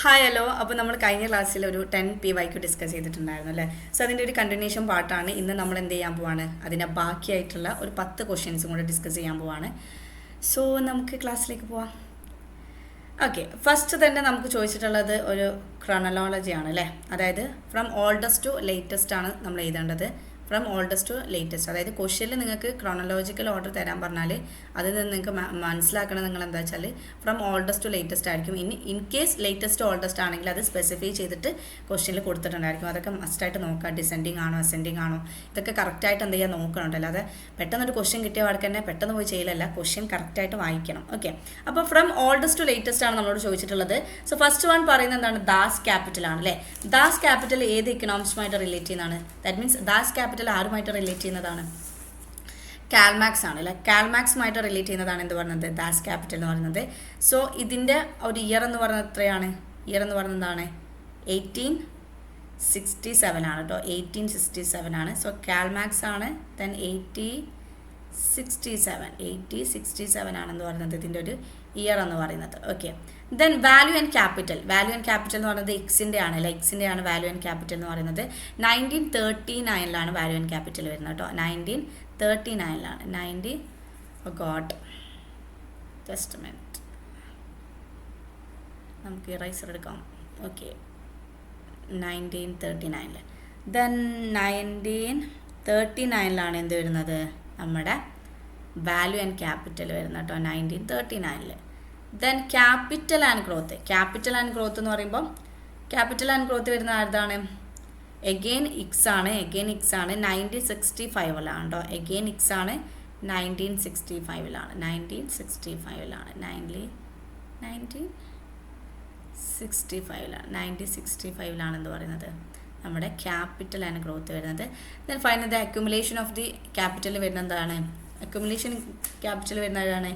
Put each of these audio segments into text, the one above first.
Hi hello. അപ്പോൾ നമ്മൾ കഴിഞ്ഞ ക്ലാസ്സിൽ ഒരു 10 PYQ ഡിസ്കസ് ചെയ്തിട്ടുണ്ടായിരുന്നു അല്ലേ. സോ അതിൻ്റെ ഒരു കണ്ടിന്യൂഷൻ പാർട്ടാണ് ഇന്ന് നമ്മൾ എന്ത് ചെയ്യാൻ പോവാണ്, അതിൻ്റെ ബാക്കിയായിട്ടുള്ള ഒരു 10 ക്വസ്റ്റ്യൻസും കൂടെ ഡിസ്കസ് ചെയ്യാൻ പോവാണ്. സോ നമുക്ക് ക്ലാസ്സിലേക്ക് പോവാം. ഓക്കെ, ഫസ്റ്റ് തന്നെ നമുക്ക് ചോദിച്ചിട്ടുള്ളത് ഒരു ക്രോണോളജി ആണ് അല്ലേ. അതായത് ഫ്രം ഓൾഡസ്റ്റ് ടു ലേറ്റസ്റ്റ് ആണ് നമ്മൾ എഴുതേണ്ടത്. ഫ്രം ഓൾഡസ്റ്റ് ടു ലേറ്റസ്റ്റ്, അതായത് ക്വസ്റ്റ്യനിൽ നിങ്ങൾക്ക് ക്രോണോളജിക്കൽ ഓർഡർ തരാൻ പറഞ്ഞാൽ അതിൽ നിന്ന് നിങ്ങൾക്ക് മനസ്സിലാക്കണം നിങ്ങൾ എന്താ വെച്ചാൽ ഫ്രം ഓൾഡസ്റ്റ് ടു ലേറ്റസ്റ്റ് ആയിരിക്കും. ഇൻ കേസ് ലേറ്റസ്റ്റ് ഓൾഡസ്റ്റ് ആണെങ്കിൽ അത് സ്പെസിഫൈ ചെയ്തിട്ട് ക്വസ്റ്റ്യനിൽ കൊടുത്തിട്ടുണ്ടായിരിക്കും. അതൊക്കെ മസ്റ്റായിട്ട് നോക്കുക. ഡിസെൻഡിങ് ആണോ അസെൻഡിങ് ആണോ ഇതൊക്കെ കറക്റ്റായിട്ട് എന്ത് ചെയ്യുക നോക്കണമല്ലോ. അല്ലാതെ പെട്ടെന്നൊരു ക്വസ്റ്റ്യൻ കിട്ടിയ പാടക്ക് തന്നെ പെട്ടെന്ന് പോയി ചെയ്യലല്ല, ക്വസ്റ്റ്യൻ കറക്റ്റായിട്ട് വായിക്കണം. ഓക്കെ, അപ്പോൾ ഫ്രം ഓൾഡസ്റ്റ് ടു ലേറ്റസ്റ്റ് ആണ് നമ്മളോട് ചോദിച്ചിട്ടുള്ളത്. സോ ഫസ്റ്റ് വൺ പറയുന്നത് എന്താണ്, ദാസ് ക്യാപിറ്റൽ ആണ് അല്ലേ. ദാസ് ക്യാപിറ്റൽ ഏത് ഇക്കണോമിക്സുമായിട്ട് റിലേറ്റ് ചെയ്യുന്നതാണ്? ദാറ്റ് മീൻസ് ദാസ് ക്യാപിറ്റൽ ആരുമായിട്ട് റിലേറ്റ് ചെയ്യുന്നതാണ്? കാൽമാക്സ് ആണ് അല്ലേ. കാൽമാക്സുമായിട്ട് റിലേറ്റ് ചെയ്യുന്നതാണ് എന്ത് പറയുന്നത്, ദാസ് ക്യാപിറ്റൽ എന്ന് പറയുന്നത്. സോ ഇതിൻ്റെ ഒരു ഇയർ എന്ന് പറയുന്നത് എത്രയാണ്? ഇയർ എന്ന് പറയുന്നതാണ് 1867 ആണ് കേട്ടോ. 1867 ആണ്. സോ കാൽമാക്സ് ആണ്. ദെൻ 1867 ആണെന്ന് പറയുന്നത് ഇതിൻ്റെ ഒരു ഇയർ എന്ന് പറയുന്നത്. Okay, then value and capital. Value and capital എന്ന് പറയുന്നത് എക്സിൻ്റെ ആണ് അല്ലേ. എക്സിൻ്റെ ആണ് വാല്യൂ ആൻഡ് ക്യാപിറ്റൽ എന്ന് പറയുന്നത്. 1939 വാല്യൂ ആൻഡ് ക്യാപിറ്റൽ വരുന്നത് കേട്ടോ. 1939 ജസ്റ്റ് മിനിറ്റ്, നമുക്ക് ഇറൈസർ എടുക്കാം. ഓക്കെ, 1939 ദെൻ 1939 എന്ത് വരുന്നത്, നമ്മുടെ വാല്യൂ ആൻഡ് ക്യാപിറ്റൽ വരുന്നത് കേട്ടോ. 1939 then capital and growth. Capital and growth എന്ന് പറയുമ്പോൾ ക്യാപിറ്റൽ ആൻഡ് ഗ്രോത്ത് വരുന്ന ആരുതാണ്? എഗെയിൻ ഇക്സ് ആണ്. 1965 കേട്ടോ. എഗെയിൻ ഇക്സ് ആണ്. 1965 1965 പറയുന്നത് നമ്മുടെ ക്യാപിറ്റൽ ആൻഡ് ഗ്രോത്ത് വരുന്നത്. Then final the accumulation of the capital വരുന്നത് എന്താണ്? അക്യുമുലേഷൻ ക്യാപിറ്റൽ വരുന്നതാണ്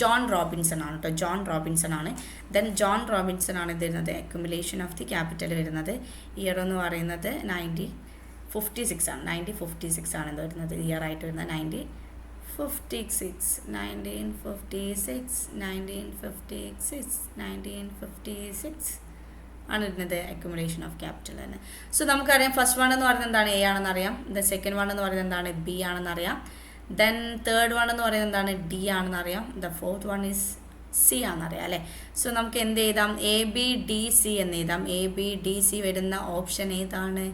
ജോൺ റോബിൻസൺ ആണ് കേട്ടോ. ജോൺ റോബിൻസൺ ആണ്. ദെൻ ജോൺ റോബിൻസൺ ആണ് ഇത് വരുന്നത് അക്യുമുലേഷൻ ഓഫ് ദി ക്യാപിറ്റൽ വരുന്നത്. ഇയർ എന്ന് പറയുന്നത് 1956 ആണ്. 1956 ആണ് ഇത് വരുന്നത് ഇയർ ആയിട്ട് വരുന്നത്. 1956 ആണ് വരുന്നത് അക്യുമുലേഷൻ ഓഫ് ക്യാപിറ്റൽ തന്നെ. സോ നമുക്കറിയാം ഫസ്റ്റ് വൺ എന്ന് പറയുന്നത് എന്താണ്, എ ആണെന്ന് അറിയാം. ദെൻ സെക്കൻഡ് വൺ എന്ന് പറയുന്നത് എന്താണ്, ബി ആണെന്ന് അറിയാം. ദെൻ തേർഡ് വൺ എന്ന് പറയുന്നത് എന്താണ്, ഡി ആണെന്ന് അറിയാം. The fourth one is C ആണെന്നറിയാം അല്ലേ. സോ നമുക്ക് എന്ത് എഴുതാം, എ ബി ഡി സി എന്ന് എഴുതാം. എ ബി ഡി സി വരുന്ന ഓപ്ഷൻ ഏതാണ്?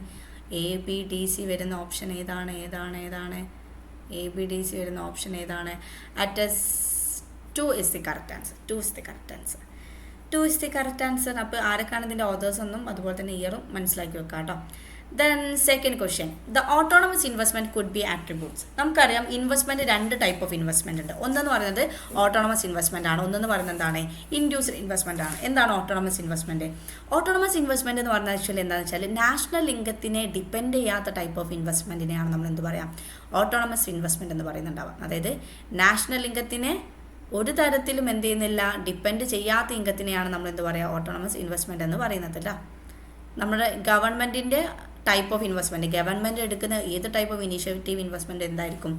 എ ബി ഡി സി വരുന്ന ഓപ്ഷൻ ഏതാണ്? എ ബി ഡി സി വരുന്ന ഓപ്ഷൻ ഏതാണ്? അറ്റസ് 2 is the correct answer. 2 is the correct answer. അപ്പോൾ ആരൊക്കെയാണ് ഇതിൻ്റെ ഓതേഴ്സ് എന്നും അതുപോലെ തന്നെ ഇയറും മനസ്സിലാക്കി വെക്കാം കേട്ടോ. Then second question, the autonomous investment could be attributes. നമുക്കറിയാം ഇൻവെസ്റ്റ്മെൻറ്റ് 2 ടൈപ്പ് ഓഫ് ഇൻവെസ്റ്റ്മെൻറ്റ് ഉണ്ട്. ഒന്നെന്ന് പറയുന്നത് ഓട്ടോണമസ് ഇൻവെസ്റ്റ്മെൻറ്റ് ആണ്. ഒന്നെന്ന് പറയുന്നത് എന്താണ്, ഇൻഡ്യൂസ്ഡ് ഇൻവെസ്റ്റ്മെൻറ്റ് ആണ്. എന്താണ് ഓട്ടോണമസ് ഇൻവെസ്റ്റ്മെൻറ്റ്? ഓട്ടോണമസ് ഇൻവെസ്റ്റ്മെൻറ്റ് എന്ന് പറഞ്ഞാൽ ആക്ച്വലി എന്താണെന്ന് വെച്ചാൽ നാഷണൽ ഇൻകത്തിനെ ഡിപ്പെൻഡ് ചെയ്യാത്ത ടൈപ്പ് ഓഫ് ഇൻവെസ്റ്റ്മെൻറ്റിനെയാണ് നമ്മൾ എന്ത് പറയാം, ഓട്ടോണമസ് ഇൻവെസ്റ്റ്മെൻറ്റ് എന്ന് പറയുന്നുണ്ടാവാം. അതായത് നാഷണൽ ഇൻകത്തിനെ ഒരു തരത്തിലും എന്ത് ചെയ്യുന്നില്ല, ഡിപ്പെൻഡ് ചെയ്യാത്ത ഇൻകത്തിനെയാണ് നമ്മൾ എന്ത് പറയുക, ഓട്ടോണമസ് ഇൻവെസ്റ്റ്മെൻറ്റ് എന്ന് പറയുന്നതല്ല. നമ്മുടെ ഗവൺമെൻറ്റിൻ്റെ ടൈപ്പ് ഓഫ് ഇൻവെസ്റ്റ്മെൻറ്റ്, ഗവൺമെൻറ് എടുക്കുന്ന ഏത് ടൈപ്പ് ഓഫ് ഇനീഷ്യേറ്റീവ് ഇൻവെസ്റ്റ്മെൻറ്റ് എന്തായിരിക്കും,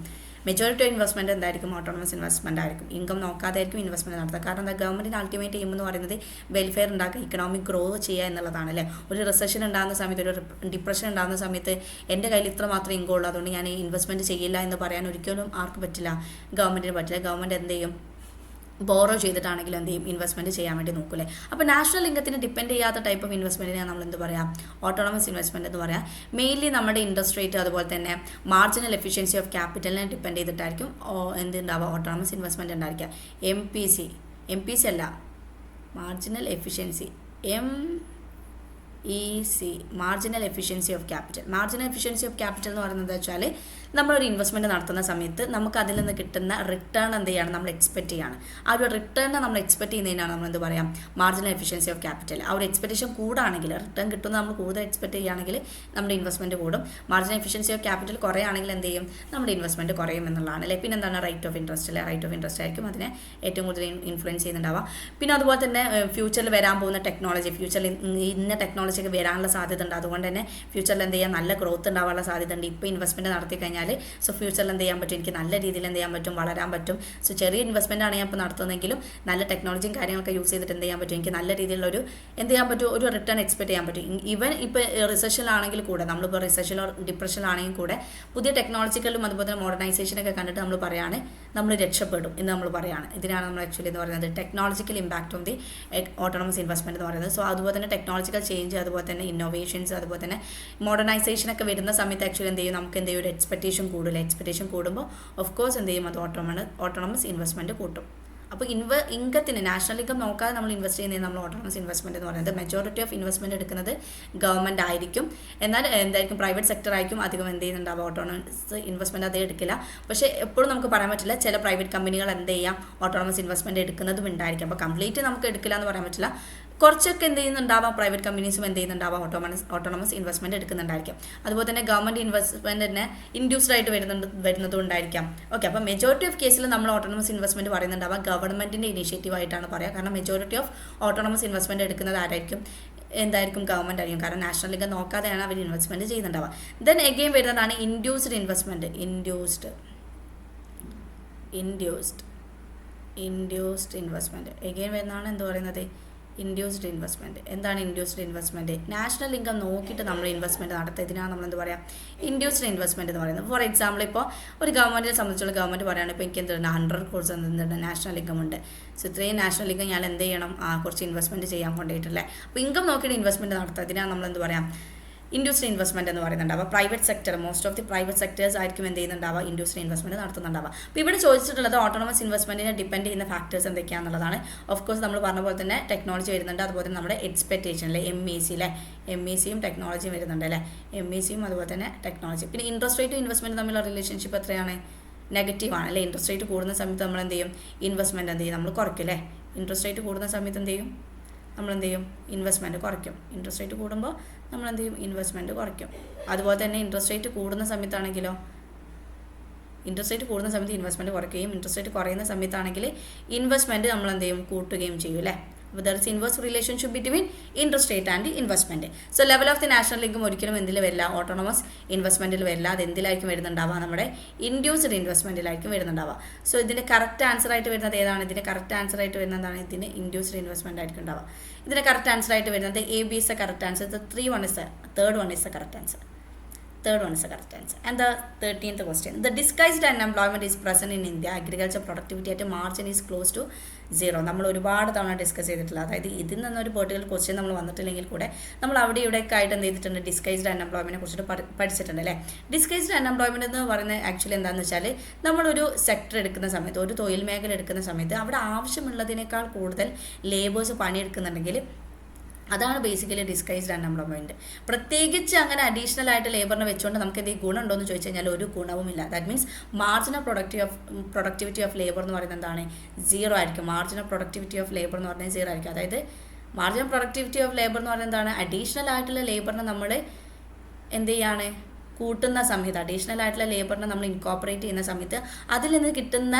മെജോറിറ്റി ഓഫ് ഇൻവെസ്റ്റ്മെൻറ്റ് എന്തായിരിക്കും, ഓട്ടോണമസ് ഇൻവെസ്റ്റ്മെൻറ്റ് ആയിരിക്കും. ഇൻകം നോക്കാതെ ആയിരിക്കും ഇൻവെസ്റ്റ്മെൻറ്റ് നടത്തുക. കാരണം എന്താ, ഗവൺമെൻറ്റിന് അൾട്ടിമേറ്റ് എയിം എന്ന് പറയുന്നത് വെൽഫെയർ ഉണ്ടാക്കുക, ഇക്കണോമിക് ഗ്രോ ചെയ്യുക എന്നുള്ളതാണ് അല്ലേ. ഒരു റിസഷൻ ഉണ്ടാകുന്ന സമയത്ത്, ഒരു ഡിപ്രഷൻ ഉണ്ടാകുന്ന സമയത്ത് എൻ്റെ കയ്യിൽ ഇത്ര മാത്രമേ ഇൻകം ഉള്ളൂ, അതുകൊണ്ട് ഞാൻ ഇൻവെസ്റ്റ്മെൻറ്റ് ചെയ്യില്ല എന്ന് പറയാൻ ഒരിക്കലും ആർക്ക് പറ്റില്ല, ഗവൺമെൻറ്റിന് പറ്റില്ല. ഗവൺമെൻറ് എന്ത് ചെയ്യും, ബോറോ ചെയ്തിട്ടാണെങ്കിലും എന്ത് ചെയ്യും, ഇൻവെസ്റ്റ്മെൻറ്റ് ചെയ്യാൻ വേണ്ടി നോക്കൂലേ. അപ്പോൾ നാഷണൽ ഇൻകത്തിന് ഡിപ്പെൻഡ് ചെയ്യാത്ത ടൈപ്പ് ഓഫ് ഇൻവെസ്റ്റ്മെൻറ്റിനെ നമ്മൾ എന്ത് പറയാം, ഓട്ടോണമസ് ഇൻവെസ്റ്റ്മെൻറ്റ് എന്ന് പറയാം. മെയിൻലി നമ്മുടെ ഇൻട്രസ്റ്റ് റേറ്റ് അതുപോലെ തന്നെ മാർജിനൽ എഫിഷ്യൻസി ഓഫ് ക്യാപിറ്റലിനെ ഡിപ്പെൻഡ് ചെയ്തിട്ടായിരിക്കും എന്തുണ്ടാവുക, ഓട്ടോണമസ് ഇൻവെസ്റ്റ്മെൻറ്റ് ഉണ്ടായിരിക്കുക. എം പി സി അല്ല, marginal efficiency, MEC, marginal efficiency of capital. Marginal efficiency of capital എന്ന് പറയുന്നത് വെച്ചാൽ നമ്മളൊരു ഇൻവെസ്റ്റ്മെൻറ്റ് നടത്തുന്ന സമയത്ത് നമുക്ക് അതിൽ നിന്ന് കിട്ടുന്ന റിട്ടേൺ എന്ത് ചെയ്യാണ്, നമ്മൾ എക്സ്പെക്റ്റ് ചെയ്യാണ്. ആ ഒരു റിട്ടേണിനെ നമ്മൾ എക്സ്പെക്റ്റ് ചെയ്യുന്നതിനാണ് നമ്മൾ എന്ത് പറയാം, മാർജിനൽ എഫിഷ്യൻസി ഓഫ് ക്യാപിറ്റൽ. ആ ഒരു എക്സ്പെക്റ്റേഷൻ കൂടാണെങ്കിൽ, റിട്ടേൺ കിട്ടുന്ന നമ്മൾ കൂടുതൽ എക്സ്പെക്റ്റ് ചെയ്യുകയാണെങ്കിൽ നമ്മുടെ ഇൻവെസ്റ്റ്മെൻറ്റ് കൂടും. മാർജിനൽ എഫിഷ്യൻസി ഓഫ് ക്യാപിറ്റൽ കുറയുകയാണെങ്കിൽ എന്ത് ചെയ്യും, നമ്മുടെ ഇൻവെസ്റ്റ്മെൻറ്റ് കുറയും എന്നുള്ളതാണ് അല്ലേ. പിന്നെ എന്താണ്, റേറ്റ് ഓഫ് ഇൻട്രസ്റ്റ് അല്ലേ. റേറ്റ് ഓഫ് ഇൻട്രസ്റ്റ് ആയിരിക്കും അതിനെ ഏറ്റവും കൂടുതൽ ഇൻഫ്ലുവൻസ് ചെയ്യുന്നുണ്ടാവുക. പിന്നെ അതുപോലെ തന്നെ ഫ്യൂച്ചറിൽ വരാൻ പോകുന്ന ടെക്നോളജി, ഫ്യൂച്ചറിൽ ഇന്ന ടെക്നോളജി ഒക്കെ വരാനുള്ള സാധ്യത ഉണ്ട്. അതുകൊണ്ട് തന്നെ ഫ്യൂച്ചറിൽ എന്ത് ചെയ്യാൻ, നല്ല ഗ്രോത്ത് ഉണ്ടാവാനുള്ള സാധ്യത ഉണ്ട്. ഇപ്പോൾ ഇൻവെസ്റ്റ്മെൻറ്റ് നടത്തി കഴിഞ്ഞാൽ കഴിഞ്ഞാൽ സോ ഫ്യൂച്ചറിൽ എന്ത് ചെയ്യാൻ പറ്റും, എനിക്ക് നല്ല രീതിയിൽ എന്ത് ചെയ്യാൻ പറ്റും, വളരാൻ പറ്റും. സോ ചെറിയ ഇൻവെസ്റ്റ്മെൻ്റ് ആണ് ഞാൻ ഇപ്പോൾ നടത്തുന്നതെങ്കിലും നല്ല ടെക്നോളജിയും കാര്യങ്ങളൊക്കെ യൂസ് ചെയ്തിട്ട് എന്ത് ചെയ്യാൻ പറ്റും, എനിക്ക് നല്ല രീതിയിലുള്ള എന്ത് ചെയ്യാൻ പറ്റും, ഒരു റിട്ടേൺ എക്സ്പെക്ട് ചെയ്യാൻ പറ്റും. ഈവൻ ഇപ്പോൾ റിസഷനിലാണെങ്കിൽ കൂടെ, നമ്മളിപ്പോൾ റിസഷനിലോ ഡിപ്രഷനിലാണെങ്കിൽ കൂടെ പുതിയ ടെക്നോളജിക്കലും അതുപോലെ തന്നെ മോഡേണൈസേഷനൊക്കെ കണ്ടിട്ട് നമ്മൾ പറയാണ് നമ്മൾ രക്ഷപ്പെടും എന്ന് നമ്മൾ പറയാണ്. ഇതിനാണ് നമ്മൾ ആക്ച്വലി എന്ന് പറയുന്നത് technological impact on the autonomous investment എന്ന് പറയുന്നത്. സോ അതുപോലെ തന്നെ ടെക്നോളജിക്കൽ ചേഞ്ച്, അതുപോലെ തന്നെ ഇന്നോവേഷൻസ്, അതുപോലെ തന്നെ മോഡേണൈസേഷനൊക്കെ വരുന്ന സമയത്ത് ആക്ച്വലി എന്ത് ചെയ്യും, നമുക്ക് എന്ത് ചെയ്യും, ഒരു എക്സ്പെക്ടേഷൻ കൂടില്ല. എക്സ്പെക്ടേഷൻ കൂടുമ്പോൾ ഓഫ് കോഴ്സ് എന്ത് ചെയ്യും, അത് ഓട്ടോണമസ് ഇൻവെസ്റ്റ്മെൻറ്റ് കൂട്ടും. അപ്പോൾ ഇൻകത്തിന് നാഷണൽ ഇൻകം നോക്കാതെ നമ്മൾ ഇൻവെസ്റ്റ് ചെയ്യുന്നത് നമ്മൾ ഓട്ടോണമസ് ഇൻവെസ്റ്റ്മെൻറ്റ് എന്ന് പറയുന്നത്. മെജോറിറ്റി ഓഫ് ഇൻവെസ്റ്റ്മെൻറ്റ് എടുക്കുന്നത് ഗവൺമെൻറ് ആയിരിക്കും. എന്നാൽ എന്തായിരിക്കും, പ്രൈവറ്റ് സെക്ടർ ആയിരിക്കും അധികം എന്ത് ചെയ്യുന്നുണ്ടാവുക, ഓട്ടോണമസ് ഇൻവെസ്റ്റ്മെൻറ്റ് അതേ എടുക്കില്ല. പക്ഷേ എപ്പോഴും നമുക്ക് പറയാൻ പറ്റില്ല, ചില പ്രൈവറ്റ് കമ്പനികൾ എന്ത് ചെയ്യാം, ഓട്ടോണമസ് ഇൻവെസ്റ്റ്മെൻറ്റ് എടുക്കുന്നതും ഉണ്ടായിരിക്കും. അപ്പോൾ കംപ്ലീറ്റ് നമുക്ക് എടുക്കില്ല എന്ന് പറയാൻ പറ്റില്ല. കുറച്ചൊക്കെ എന്ത് ചെയ്യുന്നുണ്ടാവാം, പ്രൈവറ്റ് കമ്പനീസും എന്ത് ചെയ്യുന്നുണ്ടാവാം, ഓട്ടോണമസ് ഇൻവെസ്റ്റ്മെൻറ്റ് എടുക്കുന്നുണ്ടായിരിക്കാം. അതുപോലെ തന്നെ ഗവൺമെൻറ് ഇൻവെസ്റ്റ്മെൻറ്റ് തന്നെ ഇൻഡ്യൂസ്ഡ് ആയിട്ട് വരുന്നതും ഉണ്ടായിരിക്കാം. ഓക്കെ, അപ്പോൾ മെജോറിറ്റി ഓഫ് കേസിൽ നമ്മൾ ഓട്ടോണമസ് ഇൻവെസ്റ്റ്മെൻറ്റ് പറയുന്നുണ്ടാവാം ഗവൺമെൻറ്റിൻ്റെ ഇനീഷ്യേറ്റീവ് ആയിട്ടാണ് പറയുക. കാരണം മെജോറിറ്റി ഓഫ് ഓട്ടോണമസ് ഇൻവെസ്റ്റ്മെൻറ്റ് എടുക്കുന്നത് ആരായിരിക്കും, എന്തായിരിക്കും, ഗവൺമെൻറ് ആയിരിക്കും. കാരണം നാഷണൽ ഇൻകം നോക്കാതെയാണ് അവർ ഇൻവെസ്റ്റ്മെൻറ്റ് ചെയ്യുന്നുണ്ടാവുക. ദെൻ എഗെയിൻ വരുന്നതാണ് induced investment. Induced investment again വരുന്നതാണ് എന്ത് പറയുന്നത്, ഇൻഡ്യൂസ്ഡ് ഇൻവെസ്റ്റ്മെൻറ്റ്. എന്താണ് ഇൻഡ്യൂസ്ഡ് ഇൻവെസ്റ്റ്മെൻറ്റ്? നാഷണൽ ഇൻകം നോക്കിയിട്ട് നമ്മൾ ഇൻവെസ്റ്റ്മെൻറ്റ് നടത്തുക. ഇതിനാണ് നമ്മൾ എന്ത് പറയുക, ഇൻഡ്യൂസ്ഡ് ഇൻവെസ്റ്റ്മെൻറ്റ് എന്ന് പറയുന്നത്. ഫോർ എക്സാമ്പിൾ, ഇപ്പോൾ ഒരു ഗവൺമെൻറ്റിനെ സംബന്ധിച്ചുള്ള ഗവൺമെൻറ് പറയുകയാണ്, ഇപ്പോൾ എനിക്ക് എന്തുണ്ട് 100 crores എന്തുണ്ട് നാഷണൽ ഇൻകം ഉണ്ട്. സോ ഇത്രയും നാഷണൽ ഇൻകം ഞാൻ എന്ത് ചെയ്യണം, കുറച്ച് ഇൻവെസ്റ്റ്മെൻറ്റ് ചെയ്യാൻ കൊണ്ടുപോയിട്ടില്ലേ. അപ്പോൾ ഇൻകം നോക്കിയിട്ട് ഇൻവെസ്റ്റ്മെൻറ്റ് നടത്തുക. ഇതിനാണ് നമ്മൾ എന്ത് പറയാം, ഇൻഡ്യൂസ്ഡ് ഇൻവെസ്റ്റ്മെൻറ്റ് എന്ന് പറയുന്നുണ്ടാവുക. Private sector, most of the private sectors ആയിരിക്കും എന്ത് ചെയ്യുന്നുണ്ടാവുക, ഇൻഡ്യൂസ്ഡ് ഇൻവെസ്റ്റ്മെൻറ്റ് നടത്തുന്നുണ്ടാവുക. അപ്പോൾ ഇവിടെ ചോദിച്ചിട്ടുള്ളത് ഓട്ടോണമസ് ഇൻവെസ്റ്റ്മെൻറ്റിനെ ഡിപ്പെൻഡ് ചെയ്യുന്ന ഫാക്ടേഴ്സ് എന്തൊക്കെയാണെന്നുള്ളതാണ്. ഓഫ് കോഴ്സ് നമ്മൾ പറഞ്ഞ പോലെ തന്നെ ടെക്നോളജി വരുന്നുണ്ട്, അതുപോലെ തന്നെ നമ്മുടെ എക്സ്പെക്ടേഷൻ അല്ലേ, MECയും ടെക്നോളജിയും വരുന്നുണ്ട് അല്ലേ, MECയും അതുപോലെ തന്നെ ടെക്നോളജി. പിന്നെ ഇൻട്രസ്റ്റ് റേറ്റും ഇൻവെസ്റ്റ്മെൻറ്റ് തമ്മിലുള്ള റിലേഷൻഷിപ്പ് എത്രയാണ്, നെഗറ്റീവ് ആണ് അല്ലേ. ഇൻട്രസ്റ്റ് റേറ്റ് കൂടുന്ന സമയത്ത് നമ്മൾ എന്ത് ചെയ്യും, ഇൻവെസ്റ്റ്മെൻറ്റ് എന്ത് ചെയ്യും, നമ്മൾ കുറയ്ക്കും അല്ലേ. ഇൻട്രസ്റ്റ് റേറ്റ് കൂടുന്ന സമയത്ത് എന്ത് ചെയ്യും, നമ്മൾ എന്ത് ചെയ്യും, ഇൻവെസ്റ്റ്മെൻറ്റ് കുറയ്ക്കും. ഇൻട്രസ്റ്റ് റേറ്റ് കൂടുമ്പോൾ നമ്മൾ എന്ത് ചെയ്യും, ഇൻവെസ്റ്റ്മെൻറ്റ് കുറയ്ക്കും. അതുപോലെ തന്നെ ഇൻട്രസ്റ്റ് റേറ്റ് കൂടുന്ന സമയത്താണെങ്കിലോ, ഇൻട്രസ്റ്റ് റേറ്റ് കൂടുന്ന സമയത്ത് ഇൻവെസ്റ്റ്മെൻറ്റ് കുറയ്ക്കുകയും ഇൻട്രസ്റ്റ് റേറ്റ് കുറയുന്ന സമയത്താണെങ്കിൽ ഇൻവെസ്റ്റ്മെൻറ്റ് നമ്മൾ എന്ത് ചെയ്യും, കൂട്ടുകയും ചെയ്യും അല്ലേ. അപ്പോൾ there is inverse relationship between interest rate and investment. So level of the national income ഒരിക്കലും എന്തിൽ വരില്ല, ഓട്ടോണമസ് ഇൻവെസ്റ്റ്മെൻറ്റിൽ വരില്ല. അത് എന്തിലായിരിക്കും വരുന്നുണ്ടാവുക, നമ്മുടെ ഇൻഡ്യൂസ്ഡ് ഇൻവെസ്റ്റ്മെൻറ്റിലായിരിക്കും വരുന്നുണ്ടാവുക. സോ ഇതിൻ്റെ കറക്റ്റ് ആൻസർ ആയിട്ട് വരുന്നത് ഏതാണ്, ഇതിൻ്റെ കറക്റ്റ് ആൻസർ ആയിട്ട് വരുന്നതാണ് ഇതിന് ഇൻഡ്യൂസ്ഡ് ഇൻവെസ്റ്റ്മെൻറ്റ് ആയിരിക്കും ഉണ്ടാവുക. ഇതിൻ്റെ കറക്റ്റ് ആൻസർ ആയിട്ട് വരുന്നത് AB is the correct answer. The third one is the correct answer. And the 13th question. The disguised unemployment is present in India. Agriculture productivity at a margin is close to 0. നമ്മൾ ഒരുപാട് തവണ discuss ചെയ്തിട്ടുള്ള, അതായത് ഇതിൽ നിന്നൊരു particular question നമ്മൾ വന്നിട്ടില്ലെങ്കിൽ കൂടെ നമ്മൾ അവിടെ ഇവിടെയൊക്കെ ആയിട്ട് എന്ത് ചെയ്തിട്ടുണ്ട്, ഡിസ്കൈസ്ഡ് അൺഎംപ്ലോയ്മെൻറ്റിനെ കുറിച്ചിട്ട് പഠിച്ചിട്ടുണ്ട് അല്ലേ. ഡിസ്കൈസ്ഡ് അൺഎംപ്ലോയ്മെൻറ്റ് എന്ന് പറയുന്നത് ആക്ച്വലി എന്താണെന്ന് വെച്ചാൽ, നമ്മളൊരു സെക്ടർ എടുക്കുന്ന സമയത്ത്, ഒരു തൊഴിൽ മേഖല എടുക്കുന്ന സമയത്ത് അവിടെ ആവശ്യമുള്ളതിനേക്കാൾ കൂടുതൽ ലേബേഴ്സ് പണിയെടുക്കുന്നുണ്ടെങ്കിൽ അതാണ് ബേസിക്കലി ഡിസ്കൈസ്ഡ് അൺഎംപ്ലോയ്മെൻറ്റ്. പ്രത്യേകിച്ച് അങ്ങനെ അഡീഷണൽ ആയിട്ട് ലേബറിനെ വെച്ചുകൊണ്ട് നമുക്ക് എന്തെങ്കിലും ഗുണം ഉണ്ടോ എന്ന് ചോദിച്ചു കഴിഞ്ഞാൽ ഒരു ഗുണവുമില്ല. That means marginal productivity of labour എന്ന് പറയുന്നത് എന്താണ്, 0 ആയിരിക്കും. മാർജിനൽ പ്രൊഡക്ടിവിറ്റി ഓഫ് ലേബർ എന്ന് പറഞ്ഞാൽ 0 ആയിരിക്കും. അതായത് മാർജിനൽ പ്രൊഡക്ടിവിറ്റി ഓഫ് ലേബർ എന്ന് പറയുന്നത് എന്താണ്, അഡീഷണൽ ആയിട്ടുള്ള ലേബറിനെ നമ്മൾ എന്ത് ചെയ്യാണ്, കൂട്ടുന്ന സമയത്ത്, അഡീഷണൽ ആയിട്ടുള്ള ലേബറിനെ നമ്മൾ ഇൻകോപ്പറേറ്റ് ചെയ്യുന്ന സമയത്ത് അതിൽ നിന്ന് കിട്ടുന്ന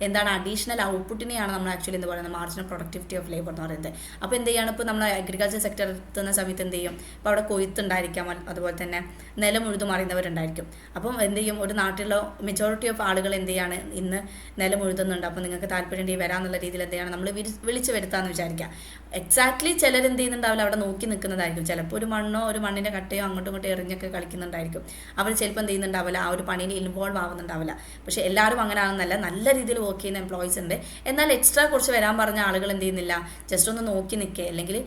എന്താണ്, അഡീഷണൽ ഔട്ട്പുട്ടിനെയാണ് നമ്മൾ ആക്ച്വലി എന്ന് പറയുന്നത് മാർജിനൽ പ്രൊഡക്ടിവിറ്റി ഓഫ് ലേബർ എന്ന് പറയുന്നത്. അപ്പോൾ എന്ത് ചെയ്യാണ്, ഇപ്പോൾ നമ്മൾ അഗ്രികൾച്ചർ സെക്ടർ എത്തുന്ന സമയത്ത് എന്ത് ചെയ്യും, ഇപ്പോൾ അവിടെ കൊയ്ത്തുണ്ടായിരിക്കാം, അതുപോലെ തന്നെ നിലം ഉഴുതു മറിയുന്നവരുണ്ടായിരിക്കും. അപ്പം എന്ത് ചെയ്യും, ഒരു നാട്ടിലുള്ള മെജോറിറ്റി ഓഫ് ആളുകൾ എന്ത് ചെയ്യാണ്, ഇന്ന് നിലം ഉഴുതുന്നുണ്ട്, അപ്പോൾ നിങ്ങൾക്ക് താല്പര്യം ഉണ്ടെങ്കിൽ വരാമെന്നുള്ള രീതിയിൽ എന്ത് ചെയ്യണം, നമ്മൾ വിളിച്ച് വരുത്താമെന്ന് വിചാരിക്കാം. എക്സാക്ട്ലി ചിലർ എന്ത് ചെയ്യുന്നുണ്ടാവില്ല, അവിടെ നോക്കി നിൽക്കുന്നതായിരിക്കും. ചിലപ്പോൾ ഒരു മണ്ണോ ഒരു മണ്ണിൻ്റെ കട്ടയോ അങ്ങോട്ടും ഇങ്ങോട്ടും എറിഞ്ഞൊക്കെ കളിക്കുന്നുണ്ടായിരിക്കും. അവർ ചിലപ്പോൾ എന്ത് ചെയ്യുന്നുണ്ടാവില്ല, ആ ഒരു പണിയിൽ ഇൻവോൾവ് ആവുന്നുണ്ടാവില്ല. പക്ഷേ എല്ലാവരും അങ്ങനെ ആണെന്നല്ല, നല്ല രീതിയിൽ വർക്ക് ചെയ്യുന്ന എംപ്ലോയീസ് ഉണ്ട്. എന്നാൽ എക്സ്ട്രാ കുറച്ച് വരാൻ പറഞ്ഞ ആളുകൾ എന്ത് ചെയ്യുന്നില്ല, ജസ്റ്റ് ഒന്ന് നോക്കി നിൽക്കുക, അല്ലെങ്കിൽ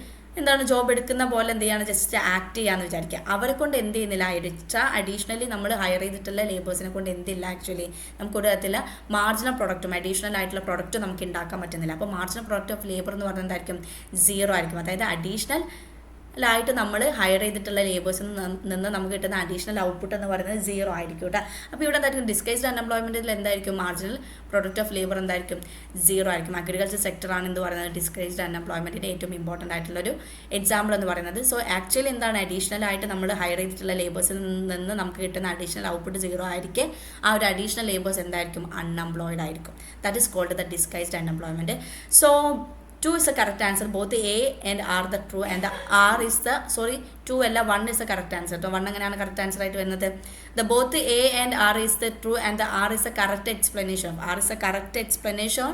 എന്താണ് ജോബ് എടുക്കുന്ന പോലെ എന്ത് ചെയ്യാണ്, ജസ്റ്റ് ആക്ട് ചെയ്യാമെന്ന് വിചാരിക്കുക. അവരെ കൊണ്ട് എന്ത് ചെയ്യുന്നില്ല, എക്സ്ട്രാ അഡീഷണലി നമ്മൾ ഹയർ ചെയ്തിട്ടുള്ള ലേബേഴ്സിനെ കൊണ്ട് എന്തില്ല, ആക്ച്വലി നമുക്കൊരു തരത്തില്ല മാർജിനൽ പ്രൊഡക്റ്റും അഡീഷണൽ ആയിട്ടുള്ള പ്രൊഡക്റ്റും നമുക്ക് ഉണ്ടാക്കാൻ പറ്റുന്നില്ല. അപ്പോൾ മാർജിനൽ പ്രൊഡക്റ്റ് ഓഫ് ലേബർ എന്ന് പറയുന്നത് എന്തായിരിക്കും, 0 ആയിരിക്കും. അതായത് അഡീഷണൽ ായിട്ട് നമ്മൾ ഹയർ ചെയ്തിട്ടുള്ള ലേബേഴ്സിൽ നിന്ന് നമുക്ക് കിട്ടുന്ന അഡീഷണൽ ഔട്ട്പുട്ട് എന്ന് പറയുന്നത് 0 ആയിരിക്കും കേട്ടോ. അപ്പോൾ ഇവിടെ എന്തായിരിക്കും, ഡിസ്കൈസ്ഡ് അൺഎംപ്ലോയ്മെൻറ്റിൽ എന്തായിരിക്കും, മാർജിനൽ പ്രൊഡക്റ്റ് ഓഫ് ലേബർ എന്തായിരിക്കും, 0 ആയിരിക്കും. അഗ്രികൾച്ചർ സെക്ടറാണ് എന്ന് പറയുന്നത് ഡിസ്കൈസ്ഡ് അൺഎംപ്ലോയ്മെൻറ്റിൻ്റെ ഏറ്റവും ഇമ്പോർട്ടൻ്റ് ആയിട്ടുള്ളൊരു എക്സാമ്പിൾ എന്ന് പറയുന്നത്. സോ ആക്ച്വലി എന്താണ്, അഡീഷണൽ ആയിട്ട് നമ്മൾ ഹയർ ചെയ്തിട്ടുള്ള ലേബേഴ്സിൽ നിന്ന് നമുക്ക് കിട്ടുന്ന അഡീഷണൽ ഔട്ട്പുട്ട് 0 ആയിരിക്കും. ആ ഒരു അഡീഷണൽ ലേബേഴ്സ് എന്തായിരിക്കും, അൺഎംപ്ലോയിഡ് ആയിരിക്കും. That is called the disguised unemployment. So 2 is the correct answer. Both A and R the true and the R is the, sorry, 2 അല്ല 1 is the correct answer. So 1 അങ്ങനെയാണ് correct answer ആയിട്ട് വരുന്നത്. The both A and R is the true and the R is the correct explanation of. R is the correct explanation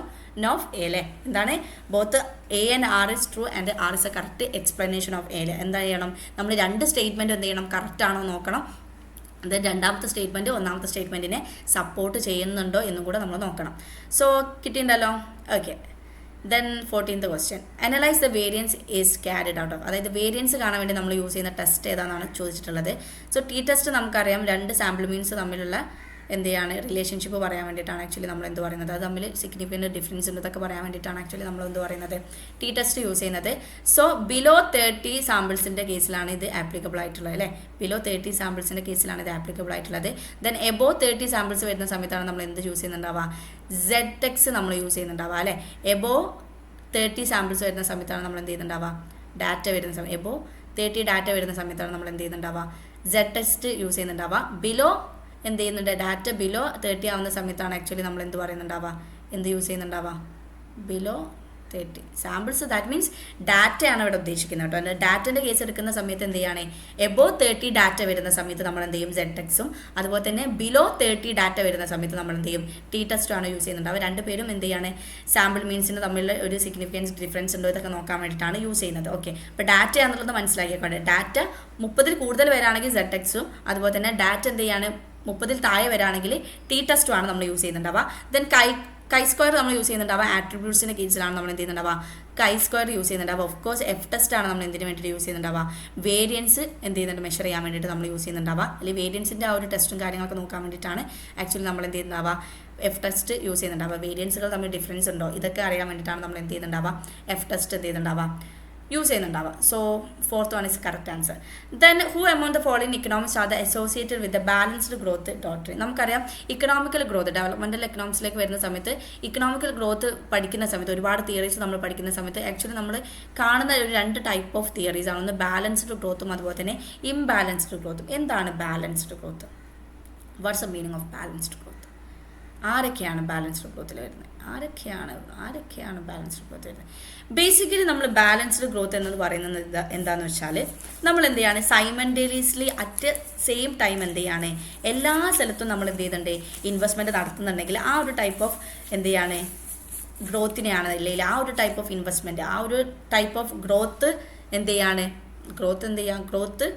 of A അല്ലേ? എന്താണ്? Both A and R is true and R is the correct explanation of A. എന്താ ചെയ്യണം? നമ്മൾ രണ്ട് statement എന്ത് ചെയ്യണം? Correct ആണോ നോക്കണം. അത് രണ്ടാമത്തെ സ്റ്റേറ്റ്മെൻറ്റ് ഒന്നാമത്തെ സ്റ്റേറ്റ്മെൻറ്റിനെ സപ്പോർട്ട് ചെയ്യുന്നുണ്ടോ എന്നും കൂടെ നമ്മൾ നോക്കണം. സോ കിട്ടിയിട്ടുണ്ടല്ലോ. Okay. Then 14th question. Analyze the variance is carried out of. അതായത് വേരിയൻസ് കാണാൻ വേണ്ടി നമ്മൾ യൂസ് ചെയ്യുന്ന ടെസ്റ്റ് ഏതാണെന്നാണ് ചോദിച്ചിട്ടുള്ളത്. സോ ടി ടെസ്റ്റ് നമുക്കറിയാം, രണ്ട് സാമ്പിൾ മീൻസ് തമ്മിലുള്ള എന്തെയാണ് റിലേഷൻഷിപ്പ് പറയാൻ വേണ്ടിയിട്ടാണ് ആക്ച്വലി നമ്മൾ എന്ത് പറയുന്നത്, അത് തമ്മിൽ സിഗ്നിഫിക്കൻറ്റ് ഡിഫറൻസ് ഉള്ളതൊക്കെ പറയാൻ വേണ്ടിയിട്ടാണ് ആക്ച്വലി നമ്മൾ എന്ത് പറയുന്നത്, ടി ടെസ്റ്റ് യൂസ് ചെയ്യുന്നത്. സോ ബിലോ 30 സാമ്പിൾസിൻ്റെ കേസിലാണ് ഇത് ആപ്ലിക്കബിൾ ആയിട്ടുള്ളത് അല്ലേ. ബിലോ 30 സാമ്പിൾസിൻ്റെ കേസിലാണ് ഇത് ആപ്ലിക്കബിൾ ആയിട്ടുള്ളത്. ദെൻ എബോ 30 സാമ്പിൾസ് വരുന്ന സമയത്താണ് നമ്മൾ എന്ത് യൂസ് ചെയ്യുന്നുണ്ടാവുക, ZX നമ്മൾ യൂസ് ചെയ്യുന്നുണ്ടാവുക അല്ലേ. എബോ 30 സാമ്പിൾസ് വരുന്ന സമയത്താണ് നമ്മൾ എന്ത് ചെയ്യുന്നുണ്ടാവുക, ഡാറ്റ വരുന്ന സമയം എബോ 30 ഡാറ്റ വരുന്ന സമയത്താണ് നമ്മൾ എന്ത് ചെയ്യുന്നുണ്ടാവുക, ZTest യൂസ് ചെയ്യുന്നുണ്ടാവുക. ബിലോ എന്ത് ചെയ്യുന്നുണ്ട്, ഡാറ്റ ബിലോ 30 ആവുന്ന സമയത്താണ് ആക്ച്വലി നമ്മൾ എന്ത് പറയുന്നുണ്ടാവുക, എന്ത് യൂസ് ചെയ്യുന്നുണ്ടാവുക, ബിലോ 30 സാമ്പിൾസ്. ദാറ്റ് മീൻസ് ഡാറ്റയാണ് ഇവിടെ ഉദ്ദേശിക്കുന്നത് കേട്ടോ. ഡാറ്റൻ്റെ കേസ് എടുക്കുന്ന സമയത്ത് എന്ത് ചെയ്യാണ്, എബോ 30 ഡാറ്റ വരുന്ന സമയത്ത് നമ്മൾ എന്ത് ചെയ്യും, ZTexും അതുപോലെ തന്നെ ബിലോ 30 ഡാറ്റ വരുന്ന സമയത്ത് നമ്മൾ എന്ത് ചെയ്യും, ടി ടെസ്റ്റുമാണ് യൂസ് ചെയ്യുന്നുണ്ട്. അവർ രണ്ടുപേരും എന്ത് ചെയ്യാണ്, സാമ്പിൾ മീൻസിന് തമ്മിലുള്ള ഒരു സിഗ്നിഫിക്കൻസ് ഡിഫറൻസ് ഉണ്ടോ ഇതൊക്കെ നോക്കാൻ വേണ്ടിയിട്ടാണ് യൂസ് ചെയ്യുന്നത്. ഓക്കെ. അപ്പോൾ ഡാറ്റ എന്നുള്ളത് മനസ്സിലാക്കിയേക്കൊണ്ട് ഡാറ്റ 30 കൂടുതൽ വരാണെങ്കിൽ ZTexും അതുപോലെ തന്നെ ഡാറ്റ എന്ത് ചെയ്യാണ് 30 താഴെ വരാണെങ്കിൽ ടി ടെസ്റ്റുമാണ് നമ്മൾ യൂസ് ചെയ്യുന്നുണ്ടാവുക. ദെൻ കൈ സ്ക്വയർ നമ്മൾ യൂസ് ചെയ്യുന്നുണ്ടാവുക ആട്രിബ്യൂട്ട്സിൻ്റെ കേസിലാണ് നമ്മൾ എന്ത് ചെയ്യുന്നുണ്ടാവുക, കൈ സ്ക്വയർ യൂസ് ചെയ്യുന്നുണ്ടാവുക. ഓഫ് കോഴ്സ് F-test ആണ് നമ്മൾ എന്തിനു വേണ്ടിയിട്ട് യൂസ് ചെയ്യുന്നുണ്ടാവുക, വേരിയൻസ് എന്ത് ചെയ്യുന്നുണ്ട് മെഷർ ചെയ്യാൻ വേണ്ടിയിട്ട് നമ്മൾ യൂസ് ചെയ്യുന്നുണ്ടാവുക. അല്ലെങ്കിൽ വേരിയൻസിൻ്റെ ആ ഒരു ടെസ്റ്റും കാര്യങ്ങളൊക്കെ നോക്കാൻ വേണ്ടിയിട്ടാണ് ആക്ച്വലി നമ്മൾ എന്ത് ചെയ്യുന്നുണ്ടാവുക, F-test യൂസ് ചെയ്യുന്നുണ്ടാവുക. വേരിയൻസുകൾ തമ്മിൽ ഡിഫറൻസ് ഉണ്ടോ ഇതൊക്കെ അറിയാൻ വേണ്ടിയിട്ടാണ് നമ്മൾ എന്ത് ചെയ്യുന്നുണ്ടാവുക, F-test എന്ത് ചെയ്യുന്നുണ്ടാവുക, യൂസ് ചെയ്യുന്നുണ്ടാവുക. So 4th one is correct answer. Then who among the following economics are the associated with the balanced growth doctrine? നമുക്കറിയാം ഇക്കണോമിക്കൽ ഗ്രോത്ത്, ഡെവലപ്മെൻറ്റൽ എക്കണോമിക്സിലേക്ക് വരുന്ന സമയത്ത് ഇക്കണോമിക്കൽ ഗ്രോത്ത് പഠിക്കുന്ന സമയത്ത് ഒരുപാട് തിയറീസ് നമ്മൾ പഠിക്കുന്ന സമയത്ത് ആക്ച്വലി നമ്മൾ കാണുന്ന ഒരു രണ്ട് ടൈപ്പ് ഓഫ് തിയറീസ് ആണ്. ഒന്ന് ബാലൻസ്ഡ് ഗ്രോത്തും അതുപോലെ തന്നെ ഇംബാലൻസ്ഡ് ഗ്രോത്തും. എന്താണ് balanced growth? What's the meaning of balanced growth? ആരൊക്കെയാണ് ബാലൻസ്ഡ് ഗ്രോത്തിൽ വരുന്നത്? ആരൊക്കെയാണ് ബാലൻസ്ഡ് ഗ്രോത്ത് വരുന്നത്? ബേസിക്കലി നമ്മൾ ബാലൻസ്ഡ് ഗ്രോത്ത് എന്നത് പറയുന്നത് എന്താണെന്ന് വെച്ചാൽ നമ്മൾ എന്ത് ചെയ്യാണ്, സൈമൾട്ടേനിയസ്ലി അറ്റ് സെയിം ടൈം എന്ത് ചെയ്യാണ് എല്ലാ സ്ഥലത്തും നമ്മൾ എന്ത് ചെയ്യുന്നുണ്ട്, ഇൻവെസ്റ്റ്മെൻറ്റ് നടത്തുന്നുണ്ടെങ്കിൽ ആ ഒരു ടൈപ്പ് ഓഫ് എന്ത് ചെയ്യാണ് ഗ്രോത്തിനെയാണ്, അല്ലെങ്കിൽ ആ ഒരു ടൈപ്പ് ഓഫ് ഇൻവെസ്റ്റ്മെൻറ്റ്, ആ ഒരു ടൈപ്പ് ഓഫ് ഗ്രോത്ത് എന്ത് ചെയ്യാണ്, ഗ്രോത്ത്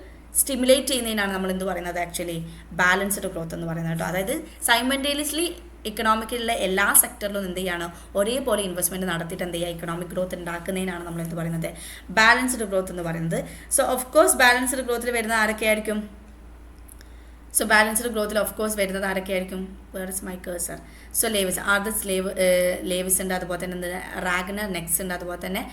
സ്റ്റിമുലേറ്റ് ചെയ്യുന്നതിനാണ് നമ്മൾ എന്ത് പറയുന്നത്, ആക്ച്വലി ബാലൻസ്ഡ് ഗ്രോത്ത് എന്ന് പറയുന്നത് കേട്ടോ. അതായത് സൈമൾട്ടേനിയസ്ലി ഇക്കണോമിക്കിലുള്ള എല്ലാ സെക്ടറിലും എന്ത് ചെയ്യാണ് ഒരേപോലെ ഇൻവെസ്റ്റ്മെൻറ്റ് നടത്തിയിട്ട് എന്ത് ചെയ്യുക ഇക്കണോമിക് ഗ്രോത്ത് ഉണ്ടാക്കുന്നതിനാണ് നമ്മൾ എന്ത് പറയുന്നത്, ബാലൻസ്ഡ് ഗ്രോത്ത് എന്ന് പറയുന്നത്. സോ ഓഫ് കോഴ്സ് ബാലൻസ്ഡ് ഗ്രോത്തിൽ വരുന്ന ആരൊക്കെയായിരിക്കും, സോ ബാലൻസ്ഡ് ഗ്രോത്തിൽ ഓഫ് കോഴ്സ് വരുന്നത് ആരൊക്കെയായിരിക്കും, where is my cursor, so Lewis Lewis ഉണ്ട്, അതുപോലെ തന്നെ റാഗ്നർ നെക്സ് ഉണ്ട്, അതുപോലെ തന്നെ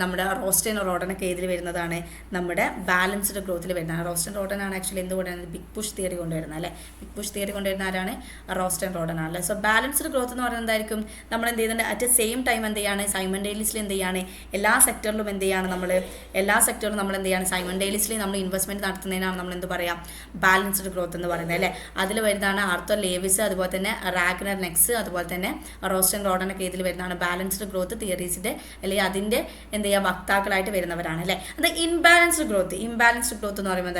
നമ്മുടെ റോസ്റ്റൻ റോഡനൊക്കെ ഏതിൽ വരുന്നതാണ്, നമ്മുടെ ബാലൻസ്ഡ് ഗ്രോത്തിൽ വരുന്നതാണ്. റോസ്റ്റൻ റോഡൻ ആണ് ആക്ച്വലി എന്ത് കൊണ്ടുവരുന്നത്, ബിഗ് പുഷ് തിയറി കൊണ്ടുവരുന്നത് അല്ലേ. ബിഗ് പുഷ് തിയറി കൊണ്ടുവരുന്ന ആരാണ്, റോസ്റ്റൻ റോഡൻ ആണല്ലേ. സോ ബാലൻസ്ഡ് ഗ്രോത്ത് എന്ന് പറയുന്നത് എന്തായിരിക്കും, നമ്മൾ എന്ത് ചെയ്യുന്നുണ്ട് അറ്റ് സെയിം ടൈം എന്ത് ചെയ്യാണ് സൈമൾട്ടേനിയസ്ലി എന്ത് ചെയ്യാണ് എല്ലാ സെക്ടറിലും എന്ത് ചെയ്യാണ് നമ്മൾ എന്ത് ചെയ്യാണ് സൈമൾട്ടേനിയസ്ലി നമ്മൾ ഇൻവെസ്റ്റ്മെൻറ്റ് നടത്തുന്നതിനാണ് നമ്മൾ എന്ത് പറയാം, ബാലൻസ്ഡ് ഗ്രോത്ത് എന്ന് പറയുന്നത് അല്ലേ. അതിൽ വരുന്നതാണ് ആർത്തർ ലേവിസ്, അതുപോലെ തന്നെ റാഗ്നർ നെക്സ്, അതുപോലെ തന്നെ റോസ്റ്റൻ റോഡനൊക്കെ ഇതിൽ വരുന്നതാണ് ബാലൻസ്ഡ് ഗ്രോത്ത് തിയറീസിൻ്റെ അല്ലെങ്കിൽ അതിൻ്റെ എന്ത് ചെയ്യുക വക്താക്കളായിട്ട് വരുന്നവരാണ് അല്ലേ. അത് ഇംബാലൻസ്ഡ് ഗ്രോത്ത് എന്ന് പറയുമ്പോൾ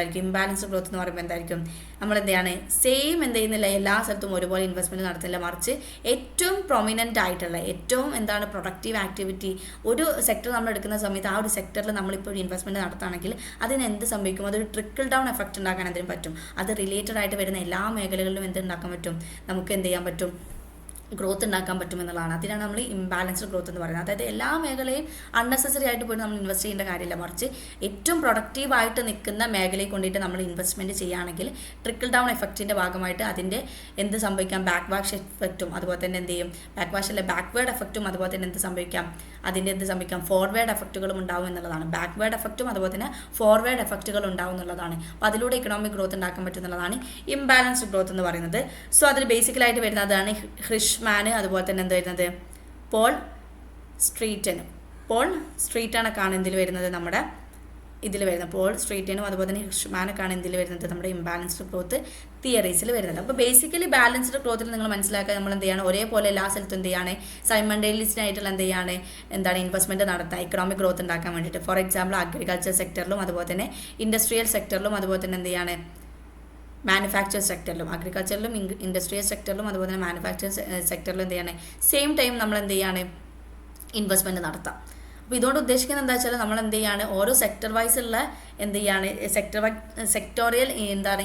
എന്തായിരിക്കും, നമ്മൾ എന്ത് ചെയ്യാണ് സെയിം എന്ത് ചെയ്യുന്നില്ല എല്ലാ സ്ഥലത്തും ഒരുപോലെ ഇൻവെസ്റ്റ്മെൻറ്റ് നടത്തുന്നില്ല, മറിച്ച് ഏറ്റവും പ്രൊമിനൻ്റ് ആയിട്ടുള്ള ഏറ്റവും എന്താണ് പ്രൊഡക്റ്റീവ് ആക്ടിവിറ്റി ഒരു സെക്ടർ നമ്മൾ എടുക്കുന്ന സമയത്ത് ആ ഒരു സെക്ടറിൽ നമ്മളിപ്പോൾ ഒരു ഇൻവെസ്റ്റ്മെൻറ്റ് നടത്തുകയാണെങ്കിൽ അതിന് എന്ത് സംഭവിക്കും, അതൊരു ട്രിക്കിൾ ഡൗൺ എഫക്റ്റ് ഉണ്ടാക്കാൻ എന്തിനും പറ്റും. അത് റിലേറ്റഡ് ആയിട്ട് വരുന്ന എല്ലാ മേഖലകളിലും എന്തുണ്ടാക്കാൻ പറ്റും, നമുക്ക് എന്ത് ചെയ്യാൻ പറ്റും, ഗ്രോത്ത് ഉണ്ടാക്കാൻ പറ്റുമെന്നുള്ളതാണ്. അതിനാണ് നമ്മൾ ഇംബാലൻസ്ഡ് ഗ്രോത്ത് എന്ന് പറയുന്നത്. അതായത് എല്ലാ മേഖലയും അൺനെസസറി ആയിട്ട് പോയി നമ്മൾ ഇൻവെസ്റ്റ് ചെയ്യേണ്ട കാര്യമില്ല, മറിച്ച് ഏറ്റവും പ്രൊഡക്റ്റീവായിട്ട് നിൽക്കുന്ന മേഖലയിൽ കൊണ്ടിട്ട് നമ്മൾ ഇൻവെസ്റ്റ്മെൻറ്റ് ചെയ്യുകയാണെങ്കിൽ ട്രിക്കിൾ ഡൗൺ എഫക്റ്റിൻ്റെ ഭാഗമായിട്ട് അതിൻ്റെ എന്ത് സംഭവിക്കാം, ബാക്ക് വാഷ് എഫക്റ്റും അതുപോലെ തന്നെ എന്ത് ചെയ്യും, ബാക്ക്വേർഡ് എഫക്റ്റും അതുപോലെ തന്നെ എന്ത് സംഭവിക്കാം, ഫോർവേഡ് എഫക്റ്റുകളും ഉണ്ടാവും എന്നുള്ളതാണ്. ബാക്ക്വേർഡ് എഫക്റ്റും അതുപോലെ തന്നെ ഫോർവേഡ് എഫക്റ്റുകൾ ഉണ്ടാവും എന്നുള്ളതാണ്. അപ്പോൾ അതിലൂടെ ഇക്കണോമിക് ഗ്രോത്ത് ഉണ്ടാക്കാൻ പറ്റുന്നതാണ് ഇംബാലൻസ്ഡ് ഗ്രോത്ത് എന്ന് പറയുന്നത്. സോ അതിൽ ബേസിക്കലായിട്ട് വരുന്നതാണ് ഹിർഷ്മാന്, അതുപോലെ തന്നെ എന്ത് വരുന്നത് പോൾ സ്ട്രീറ്റാണ് കാണുന്നതിൽ വരുന്നത് നമ്മുടെ ഇതിൽ വരുന്നത്. പോൾ സ്ട്രീറ്റനും അതുപോലെ തന്നെ ഹിർഷ്മാനൊക്കെയാണ് ഇതിൽ വരുന്നത്, നമ്മുടെ ഇംബാലൻസ്ഡ് ഗ്രോത്ത് തിയറീസിൽ വരുന്നത്. അപ്പോൾ ബേസിക്കലി ബാലൻസ്ഡ് ഗ്രോത്തിൽ നിങ്ങൾ മനസ്സിലാക്കുക, നമ്മൾ എന്ത് ചെയ്യാണ്, ഒരേപോലെ എല്ലാ സ്ഥലത്തും എന്ത് ചെയ്യാണ്, സൈമൾട്ടേനിയസ്ലി ആയിട്ടുള്ള എന്താണ് ഇൻവെസ്റ്റ്മെൻറ്റ് നടത്തുക, ഇക്കണോമിക് ഗ്രോത്ത് ഉണ്ടാക്കാൻ വേണ്ടിയിട്ട്. ഫോർ എക്സാമ്പിൾ അഗ്രികൾച്ചർ സെക്ടറിലും അതുപോലെ തന്നെ ഇൻഡസ്ട്രിയൽ സെക്ടറിലും അതുപോലെ തന്നെ എന്ത് ചെയ്യാണ്, മാനുഫാക്ചർ സെക്ടറിലും, അഗ്രികൾച്ചറിലും ഇൻഡസ്ട്രിയൽ സെക്ടറിലും അതുപോലെ തന്നെ മാനുഫാക്ചർ സെക്ടറിലും എന്ത് ചെയ്യാണ്, സെയിം ടൈം നമ്മൾ എന്ത് ചെയ്യാണ്, ഇൻവെസ്റ്റ്മെൻറ്റ് നടത്താം. അപ്പോൾ ഇതുകൊണ്ട് ഉദ്ദേശിക്കുന്നത് എന്താ വെച്ചാൽ നമ്മൾ എന്ത് ചെയ്യാണ്, ഓരോ സെക്ടർ വൈസ് ഉള്ള എന്ത് ചെയ്യാണ്, സെക്ടോറിയൽ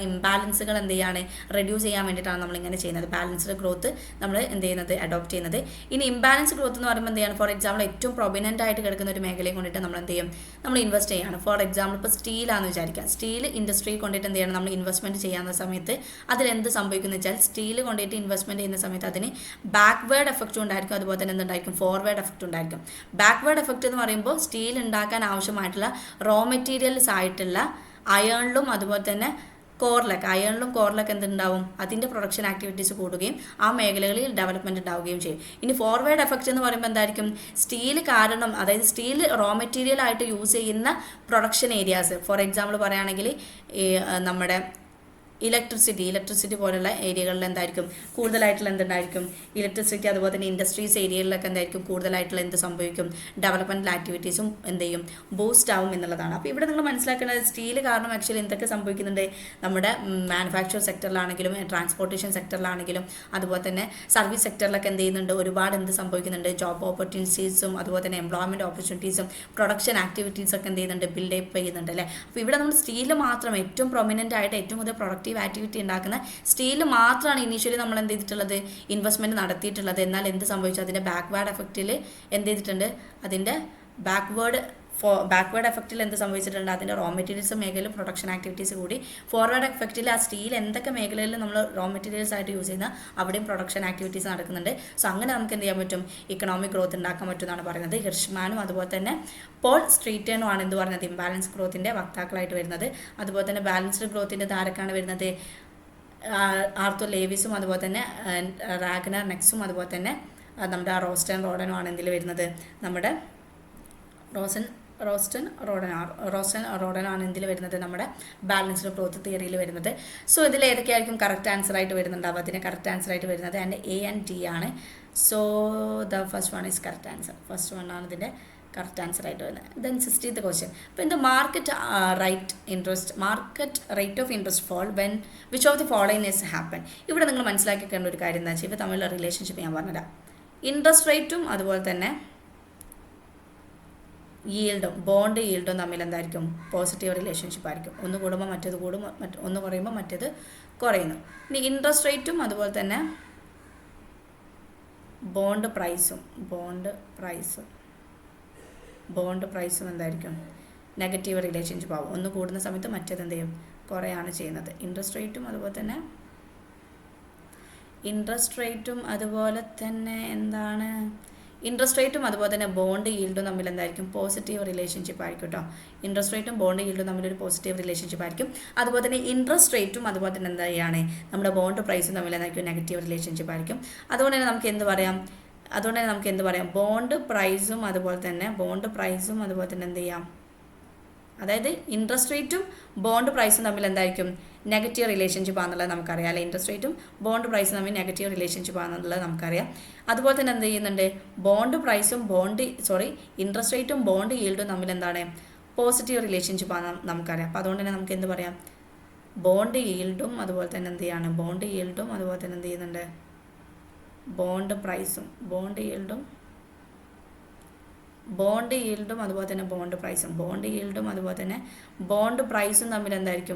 ഇംബാലൻസുകൾ എന്ത് ചെയ്യാണ്, റെഡ്യൂസ് ചെയ്യാൻ വേണ്ടിയിട്ടാണ് നമ്മളിങ്ങനെ ചെയ്യുന്നത്. ബാലൻസ്ഡ് ഗ്രോത്ത് നമ്മൾ എന്ത് ചെയ്യുന്നത്, അഡോപ്റ്റ് ചെയ്യുന്നത്. ഇനി ഇംബാലൻസ് ഗ്രോത്ത് എന്ന് പറയുമ്പോൾ എന്ത് ചെയ്യാണ്, ഫോർ എക്സാമ്പിൾ ഏറ്റവും പ്രൊമിനൻ്റ് ആയിട്ട് കിടക്കുന്ന ഒരു മേഖലയെ കൊണ്ടിട്ട് നമ്മൾ എന്ത് ചെയ്യും, നമ്മൾ ഇൻവെസ്റ്റ് ചെയ്യാണ്. ഫോർ എക്സാമ്പിൾ ഇപ്പോൾ സ്റ്റീലാണെന്ന് വിചാരിക്കാം. സ്റ്റീൽ ഇൻഡസ്ട്രി കൊണ്ടിട്ട് എന്ത് ചെയ്യണം, നമ്മൾ ഇൻവെസ്റ്റ്മെൻറ്റ് ചെയ്യുന്ന സമയത്ത് അതിലെന്ത് സംഭവിക്കുന്നത് വെച്ചാൽ, സ്റ്റീൽ കൊണ്ടിട്ട് ഇൻവെസ്റ്റ്മെൻറ്റ് ചെയ്യുന്ന സമയത്ത് അതിന് ബാക്ക്വേർഡ് എഫക്റ്റും ഉണ്ടായിരിക്കും, അതുപോലെ തന്നെ എന്തുണ്ടായിരിക്കും, ഫോർവേഡ് എഫക്റ്റ് ഉണ്ടായിരിക്കും. ബാക്ക്വേർഡ് എഫക്റ്റ് എന്ന് പറയുമ്പോൾ സ്റ്റീൽ ഉണ്ടാക്കാൻ ആവശ്യമായിട്ടുള്ള റോ മെറ്റീരിയൽസ് ആയിട്ടുള്ള അയേണിലും അതുപോലെ തന്നെ അയേണിലും കോറിലൊക്കെ എന്തുണ്ടാവും, അതിൻ്റെ പ്രൊഡക്ഷൻ ആക്ടിവിറ്റീസ് കൂടുകയും ആ മേഖലകളിൽ ഡെവലപ്മെൻറ്റ് ഉണ്ടാവുകയും ചെയ്യും. ഇനി ഫോർവേഡ് എഫക്റ്റ് എന്ന് പറയുമ്പോൾ എന്തായിരിക്കും, സ്റ്റീൽ കാരണം, അതായത് സ്റ്റീൽ റോ മെറ്റീരിയൽ ആയിട്ട് യൂസ് ചെയ്യുന്ന പ്രൊഡക്ഷൻ ഏരിയാസ്, ഫോർ എക്സാമ്പിൾ പറയുകയാണെങ്കിൽ നമ്മുടെ ഇലക്ട്രിസിറ്റി പോലുള്ള ഏരിയകളിൽ എന്തായിരിക്കും കൂടുതലായിട്ടുള്ള എന്തുണ്ടായിരിക്കും, ഇലക്ട്രിസിറ്റി അതുപോലെ തന്നെ ഇൻഡസ്ട്രീസ് ഏരിയകളിലൊക്കെ എന്തായിരിക്കും കൂടുതലായിട്ടുള്ള എന്ത് സംഭവിക്കും, ഡെവലപ്മെൻറ്റൽ ആക്ടിവിറ്റീസും എന്ത് ചെയ്യും, ബൂസ്റ്റ് ആവും എന്നുള്ളതാണ്. അപ്പോൾ ഇവിടെ നിങ്ങൾ മനസ്സിലാക്കേണ്ടത് സ്റ്റീൽ കാരണം ആക്ച്വലി എന്തൊക്കെ സംഭവിക്കുന്നുണ്ട്, നമ്മുടെ മാനുഫാക്ചർ സെക്ടറിലാണെങ്കിലും ട്രാൻസ്പോർട്ടേഷൻ സെക്ടറിലാണെങ്കിലും അതുപോലെ തന്നെ സർവീസ് സെക്ടറിലൊക്കെ എന്ത് ചെയ്യുന്നുണ്ട്, ഒരുപാട് എന്ത് സംഭവിക്കുന്നുണ്ട്, ജോബ് ഓപ്പർച്യൂണിറ്റീസും അതുപോലെ തന്നെ എംപ്ലോയ്മെൻറ്റ് ഓപ്പർച്യൂണിറ്റീസും പ്രൊഡക്ഷൻ ആക്ടിവിറ്റീസൊക്കെ എന്ത് ചെയ്യുന്നുണ്ട്, ബിൽഡപ്പ് ചെയ്യുന്നുണ്ട് അല്ലേ. അപ്പോൾ ഇവിടെ നമ്മൾ സ്റ്റീൽ മാത്രം ഏറ്റവും പ്രൊമിനൻ്റ് ആയിട്ട് ഏറ്റവും കൂടുതൽ പ്രൊഡക്റ്റീവ് ആക്ടിവിറ്റി ഉണ്ടാക്കുന്ന സ്റ്റീൽ മാത്രമാണ് ഇനീഷ്യലി നമ്മൾ എന്ത് ചെയ്തിട്ടുള്ളത്, ഇൻവെസ്റ്റ്മെൻറ്റ് നടത്തിയിട്ടുള്ളത്. എന്നാൽ എന്ത് സംഭവിച്ചു, അതിൻ്റെ ബാക്ക്വേർഡ് എഫക്റ്റിൽ എന്ത് ചെയ്തിട്ടുണ്ട്, അതിൻ്റെ ബാക്ക്വേർഡ് എഫക്റ്റിൽ എന്ത് സംഭവിച്ചിട്ടുണ്ട്, അതിൻ്റെ റോ മെറ്റീരിയൽസ് മേഖലയിൽ പ്രൊഡക്ഷൻ ആക്ടിവിറ്റീസ് കൂടി. ഫോർവേഡ് എഫക്റ്റിൽ ആ സ്റ്റീൽ എന്തൊക്കെ മേഖലയിൽ നമ്മൾ റോ മെറ്റീരിയൽസ് ആയിട്ട് യൂസ് ചെയ്യുന്ന അവിടെയും പ്രൊഡക്ഷൻ ആക്ടിവിറ്റീസ് നടക്കുന്നുണ്ട്. സോ അങ്ങനെ നമുക്ക് എന്ത് ചെയ്യാൻ പറ്റും, ഇക്കണോമിക് ഗ്രോത്ത് ഉണ്ടാക്കാൻ പറ്റും എന്നാണ് പറയുന്നത്. ഹിർഷ്മാനും അതുപോലെ തന്നെ പോൾ സ്ട്രീറ്റനും ആണ് എന്ത് പറയുന്നത്, ഇംബാലൻസ് ഗ്രോത്തിൻ്റെ വക്താക്കളായിട്ട് വരുന്നത്. അതുപോലെ തന്നെ ബാലൻസ്ഡ് ഗ്രോത്തിൻ്റെ ധാരക്കാണ് വരുന്നത് ആർത്തർ ലേവിസും അതുപോലെ തന്നെ റാഗ്നർ നെക്സും അതുപോലെ തന്നെ നമ്മുടെ റോസ്റ്റൻ റോഡനും ആണ് എന്തിൽ വരുന്നത്, നമ്മുടെ റോസ്റ്റൻ റോഡനാണ് എന്തിൽ വരുന്നത്, നമ്മുടെ ബാലൻസ്ഡ് ഗ്രോത്ത് തിയറിയിൽ വരുന്നത്. സോ ഇതിൽ ഏതൊക്കെയായിരിക്കും കറക്റ്റ് ആൻസർ ആയിട്ട് വരുന്നുണ്ടാവും, അതിന് കറക്റ്റ് ആൻസർ ആയിട്ട് വരുന്നത് ആൻഡ് എ ആൻഡ് ഡി ആണ്. So the first one is correct answer, first one ആണ് ഇതിൻ്റെ കറക്റ്റ് ആൻസർ ആയിട്ട് വരുന്നത്. ദെൻ 60th ക്വസ്റ്റ്യൻ, അപ്പോൾ in the market rate of interest fall when which of the following is happen. ഇവിടെ നിങ്ങൾ മനസ്സിലാക്കിക്കേണ്ട ഒരു കാര്യം എന്താ വെച്ചാൽ, ഇപ്പോൾ തമ്മിലുള്ള റിലേഷൻഷിപ്പ് ഞാൻ പറഞ്ഞുതരാം. ഇൻട്രസ്റ്റ് റേറ്റും അതുപോലെ തന്നെ ബോണ്ട് ഈൽഡും തമ്മിൽ എന്തായിരിക്കും, പോസിറ്റീവ് റിലേഷൻഷിപ്പ് ആയിരിക്കും. ഒന്ന് കൂടുമ്പോൾ മറ്റേത് കൂടും, ഒന്ന് കുറയുമ്പോൾ മറ്റേത് കുറയുന്നു. ഇനി ഇൻട്രസ്റ്റ് റേറ്റും അതുപോലെ തന്നെ ബോണ്ട് പ്രൈസും എന്തായിരിക്കും, നെഗറ്റീവ് റിലേഷൻഷിപ്പ് ആവും. ഒന്ന് കൂടുന്ന സമയത്ത് മറ്റേത് എന്ത് ചെയ്യും, കുറയാണ് ചെയ്യുന്നത്. ഇൻട്രസ്റ്റ് റേറ്റും അതുപോലെ തന്നെ ബോണ്ട് ഈൽഡും തമ്മിൽ എന്തായിരിക്കും, പോസിറ്റീവ് റിലേഷൻഷിപ്പ് ആയിരിക്കും കേട്ടോ. ഇൻട്രസ്റ്റ് റേറ്റും ബോണ്ട് ഈൽഡും തമ്മിലൊരു പോസിറ്റീവ് റിലേഷൻഷിപ്പ് ആയിരിക്കും. അതുപോലെ തന്നെ ഇൻട്രസ്റ്റ് റേറ്റും അതുപോലെ തന്നെ എന്താണ്, നമ്മുടെ ബോണ്ട് പ്രൈസും തമ്മിൽ എന്തായിരിക്കും, നെഗറ്റീവ് റിലേഷൻഷിപ്പ് ആയിരിക്കും. അതുകൊണ്ട് തന്നെ നമുക്ക് എന്ത് പറയാം, ബോണ്ട് പ്രൈസും അതുപോലെ തന്നെ എന്ത് ചെയ്യാം, അതായത് ഇൻട്രസ്റ്റ് റേറ്റും ബോണ്ട് പ്രൈസും തമ്മിൽ എന്തായിരിക്കും, നെഗറ്റീവ് റിലേഷൻഷിപ്പ് ആണെന്നുള്ളത് നമുക്കറിയാം അല്ലെ. ഇൻട്രസ്റ്റ് റേറ്റും ബോണ്ട് പ്രൈസും തമ്മിൽ നെഗറ്റീവ് റിലേഷൻഷിപ്പ് ആണെന്നുള്ളത് നമുക്കറിയാം. അതുപോലെ തന്നെ എന്ത് ചെയ്യുന്നുണ്ട്, ഇൻട്രസ്റ്റ് റേറ്റും ബോണ്ട് ഈൽഡും തമ്മിൽ എന്താണ്, പോസിറ്റീവ് റിലേഷൻഷിപ്പ് ആണ് നമുക്കറിയാം. അപ്പോൾ അതുകൊണ്ട് തന്നെ നമുക്ക് എന്ത് പറയാം, ബോണ്ട് ഈൽഡും അതുപോലെ തന്നെ എന്ത് ചെയ്യുന്നുണ്ട്, ബോണ്ട് ഈൽഡും അതുപോലെ തന്നെ ബോണ്ട് പ്രൈസും തമ്മിൽ എന്തായിരിക്കും,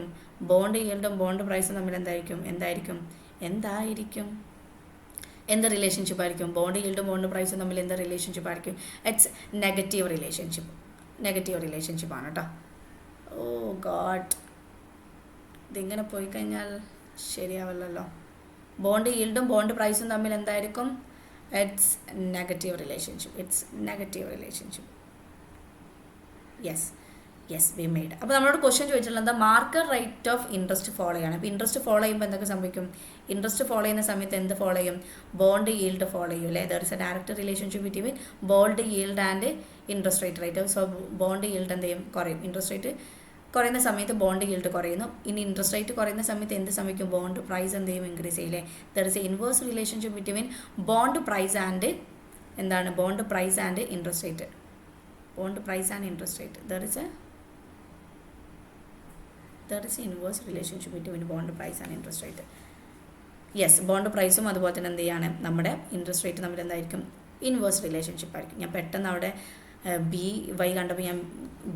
എന്ത് റിലേഷൻഷിപ്പ് ആയിരിക്കും, ബോണ്ട് ഈൽഡും ബോണ്ട് പ്രൈസും തമ്മിൽ എന്ത് റിലേഷൻഷിപ്പ് ആയിരിക്കും, ഇറ്റ്സ് നെഗറ്റീവ് റിലേഷൻഷിപ്പ് ആണ് കേട്ടോ. ഓ ഗോഡ്, ഇതിങ്ങനെ പോയി കഴിഞ്ഞാൽ ശരിയാവില്ലല്ലോ. ബോണ്ട് ഈൽഡും ബോണ്ട് പ്രൈസും തമ്മിൽ എന്തായിരിക്കും, it's negative relationship. Yes, yes we made. അപ്പോൾ നമ്മളോട് ക്വസ്റ്റ്യൻ ചോദിച്ചിട്ടുള്ളത് market rate of interest follow ചെയ്യാണ്. അപ്പോൾ ഇൻട്രസ്റ്റ് ഫോളോ ചെയ്യുമ്പോൾ എന്തൊക്കെ സംഭവിക്കും? ഇൻട്രസ്റ്റ് ഫോളോ ചെയ്യുന്ന സമയത്ത് എന്ത് ഫോളോ ചെയ്യും? ബോണ്ട് ഈൽഡ് ഫോളോ ചെയ്യും അല്ലേ? There is A direct relationship between bond yield and interest rate rate. So bond yield എന്ത് ചെയ്യും? കുറയും. ഇൻട്രസ്റ്റ് റേറ്റ് കുറയുന്ന സമയത്ത് ബോണ്ട് ഈൽഡ് കുറയുന്നു. ഇനി ഇൻട്രസ്റ്റ് റേറ്റ് കുറയുന്ന സമയത്ത് എന്ത് സംഭവിക്കും? ബോണ്ട് പ്രൈസ് എന്ത് ചെയ്യും? ഇൻക്രീസ് ചെയ്യില്ലേ? There is a inverse relationship between bond price and എന്താണ്? Bond price and interest rate. Bond price and interest rate. There is inverse relationship between bond price and interest rate. Yes, bond പ്രൈസും അതുപോലെ തന്നെ എന്ത് ചെയ്യാണ്? നമ്മുടെ interest rate തമ്മിൽ എന്തായിരിക്കും? Inverse relationship ആയിരിക്കും. ഞാൻ പെട്ടെന്ന് അവിടെ BY കണ്ടപ്പോൾ ഞാൻ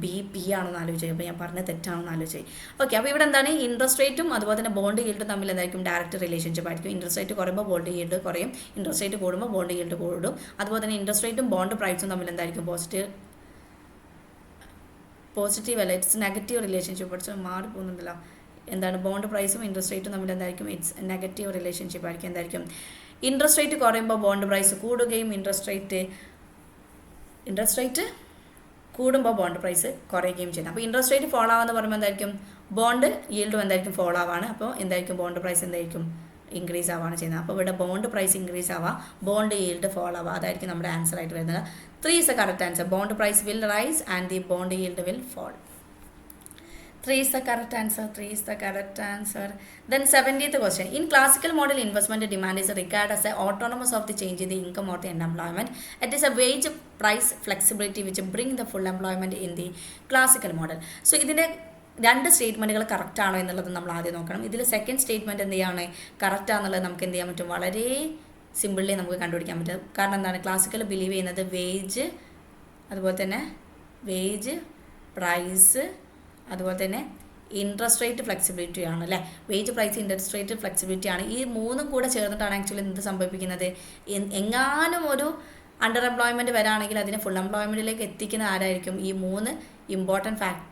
BP ആണെന്ന് ആലോചിച്ചു. അപ്പോൾ ഞാൻ പറഞ്ഞത് തെറ്റാണെന്ന് ആലോചിച്ചു. ഓക്കെ, അപ്പോൾ ഇവിടെ എന്താണ്? ഇൻട്രസ്റ്റ് റേറ്റും അതുപോലെ തന്നെ ബോണ്ട് ഈൽഡും തമ്മിൽ എന്തായിരിക്കും? ഡയറക്റ്റ് റിലേഷൻഷിപ്പ് ആയിരിക്കും. ഇൻട്രസ്റ്റ് റേറ്റ് കുറയുമ്പോൾ ബോണ്ട് ഈൽഡ് കുറയും, ഇൻട്രസ്റ്റ് റേറ്റ് കൂടുമ്പോൾ ബോണ്ട് ഈൽഡ് കൂടും. അതുപോലെ തന്നെ ഇൻട്രസ്റ്റ് റേറ്റും ബോണ്ട് പ്രൈസും തമ്മിൽ എന്തായിരിക്കും? പോസിറ്റീവ് അല്ല, ഇറ്റ്സ് നെഗറ്റീവ് റിലേഷൻഷിപ്പ്. പഠിച്ചാൽ മാറിപ്പോകുന്നുണ്ടല്ലോ. എന്താണ്? ബോണ്ട് പ്രൈസും ഇൻട്രസ്റ്റ് റേറ്റും തമ്മിൽ എന്തായിരിക്കും? ഇറ്റ്സ് നെഗറ്റീവ് റിലേഷൻഷിപ്പ് ആയിരിക്കും. എന്തായിരിക്കും? ഇൻട്രസ്റ്റ് റേറ്റ് കുറയുമ്പോൾ ബോണ്ട് പ്രൈസ് കൂടുകയും ഇൻട്രസ്റ്റ് റേറ്റ് കൂടുമ്പോൾ ബോണ്ട് പ്രൈസ് കുറയുകയും ചെയ്യുന്നത്. അപ്പോൾ ഇൻട്രസ്റ്റ് റേറ്റ് ഫോളോ ആവാന്ന് പറയുമ്പോൾ എന്തായിരിക്കും? ബോണ്ട് ഈൽഡും എന്തായിരിക്കും? ഫോളോ ആവാണ്. അപ്പോൾ എന്തായിരിക്കും? ബോണ്ട് പ്രൈസ് എന്തായിരിക്കും? ഇൻക്രീസ് ആവാണ് ചെയ്യുന്നത്. അപ്പോൾ ഇവിടെ ബോണ്ട് പ്രൈസ് ഇൻക്രീസ് ആവാം, ബോണ്ട് ഈൽഡ് ഫോളോ ആവാം. അതായിരിക്കും നമ്മുടെ ആൻസർ ആയിട്ട് വരുന്നത്. 3 is the correct answer. Bond price will rise and the bond yield will fall. 3 is the correct answer. Then 70th question. In classical model, investment demand is regarded as autonomous of the change in the income or the unemployment. It is a wage price flexibility which bring the full employment in the classical model. So ഇതിൻ്റെ 2 സ്റ്റേറ്റ്മെൻറ്റുകൾ correct ആണോ എന്നുള്ളത് നമ്മൾ ആദ്യം നോക്കണം. ഇതിൽ second statement എന്ത് ചെയ്യാണ്? Correct ആണെന്നുള്ളത് നമുക്ക് എന്ത് ചെയ്യാൻ പറ്റും? വളരെ സിമ്പിളി നമുക്ക് കണ്ടുപിടിക്കാൻ പറ്റും. കാരണം എന്താണ്? ക്ലാസിക്കൽ ബിലീവ് ചെയ്യുന്നത് അതുപോലെ തന്നെ വേജ് പ്രൈസ് അതുപോലെ തന്നെ ഇൻട്രസ്റ്റ് റേറ്റ് ഫ്ലെക്സിബിലിറ്റി ആണ് അല്ലേ? Wage price interest rate flexibility ആണ്. ഈ മൂന്നും കൂടെ ചേർന്നിട്ടാണ് ആക്ച്വലി എന്ത് സംഭവിപ്പിക്കുന്നത്? എങ്ങാനും ഒരു അണ്ടർ എംപ്ലോയ്മെൻറ്റ് വരാണെങ്കിൽ അതിനെ ഫുൾ എംപ്ലോയ്മെൻറ്റിലേക്ക് എത്തിക്കുന്ന ആരായിരിക്കും? ഈ 3 ഇമ്പോർട്ടൻറ്റ്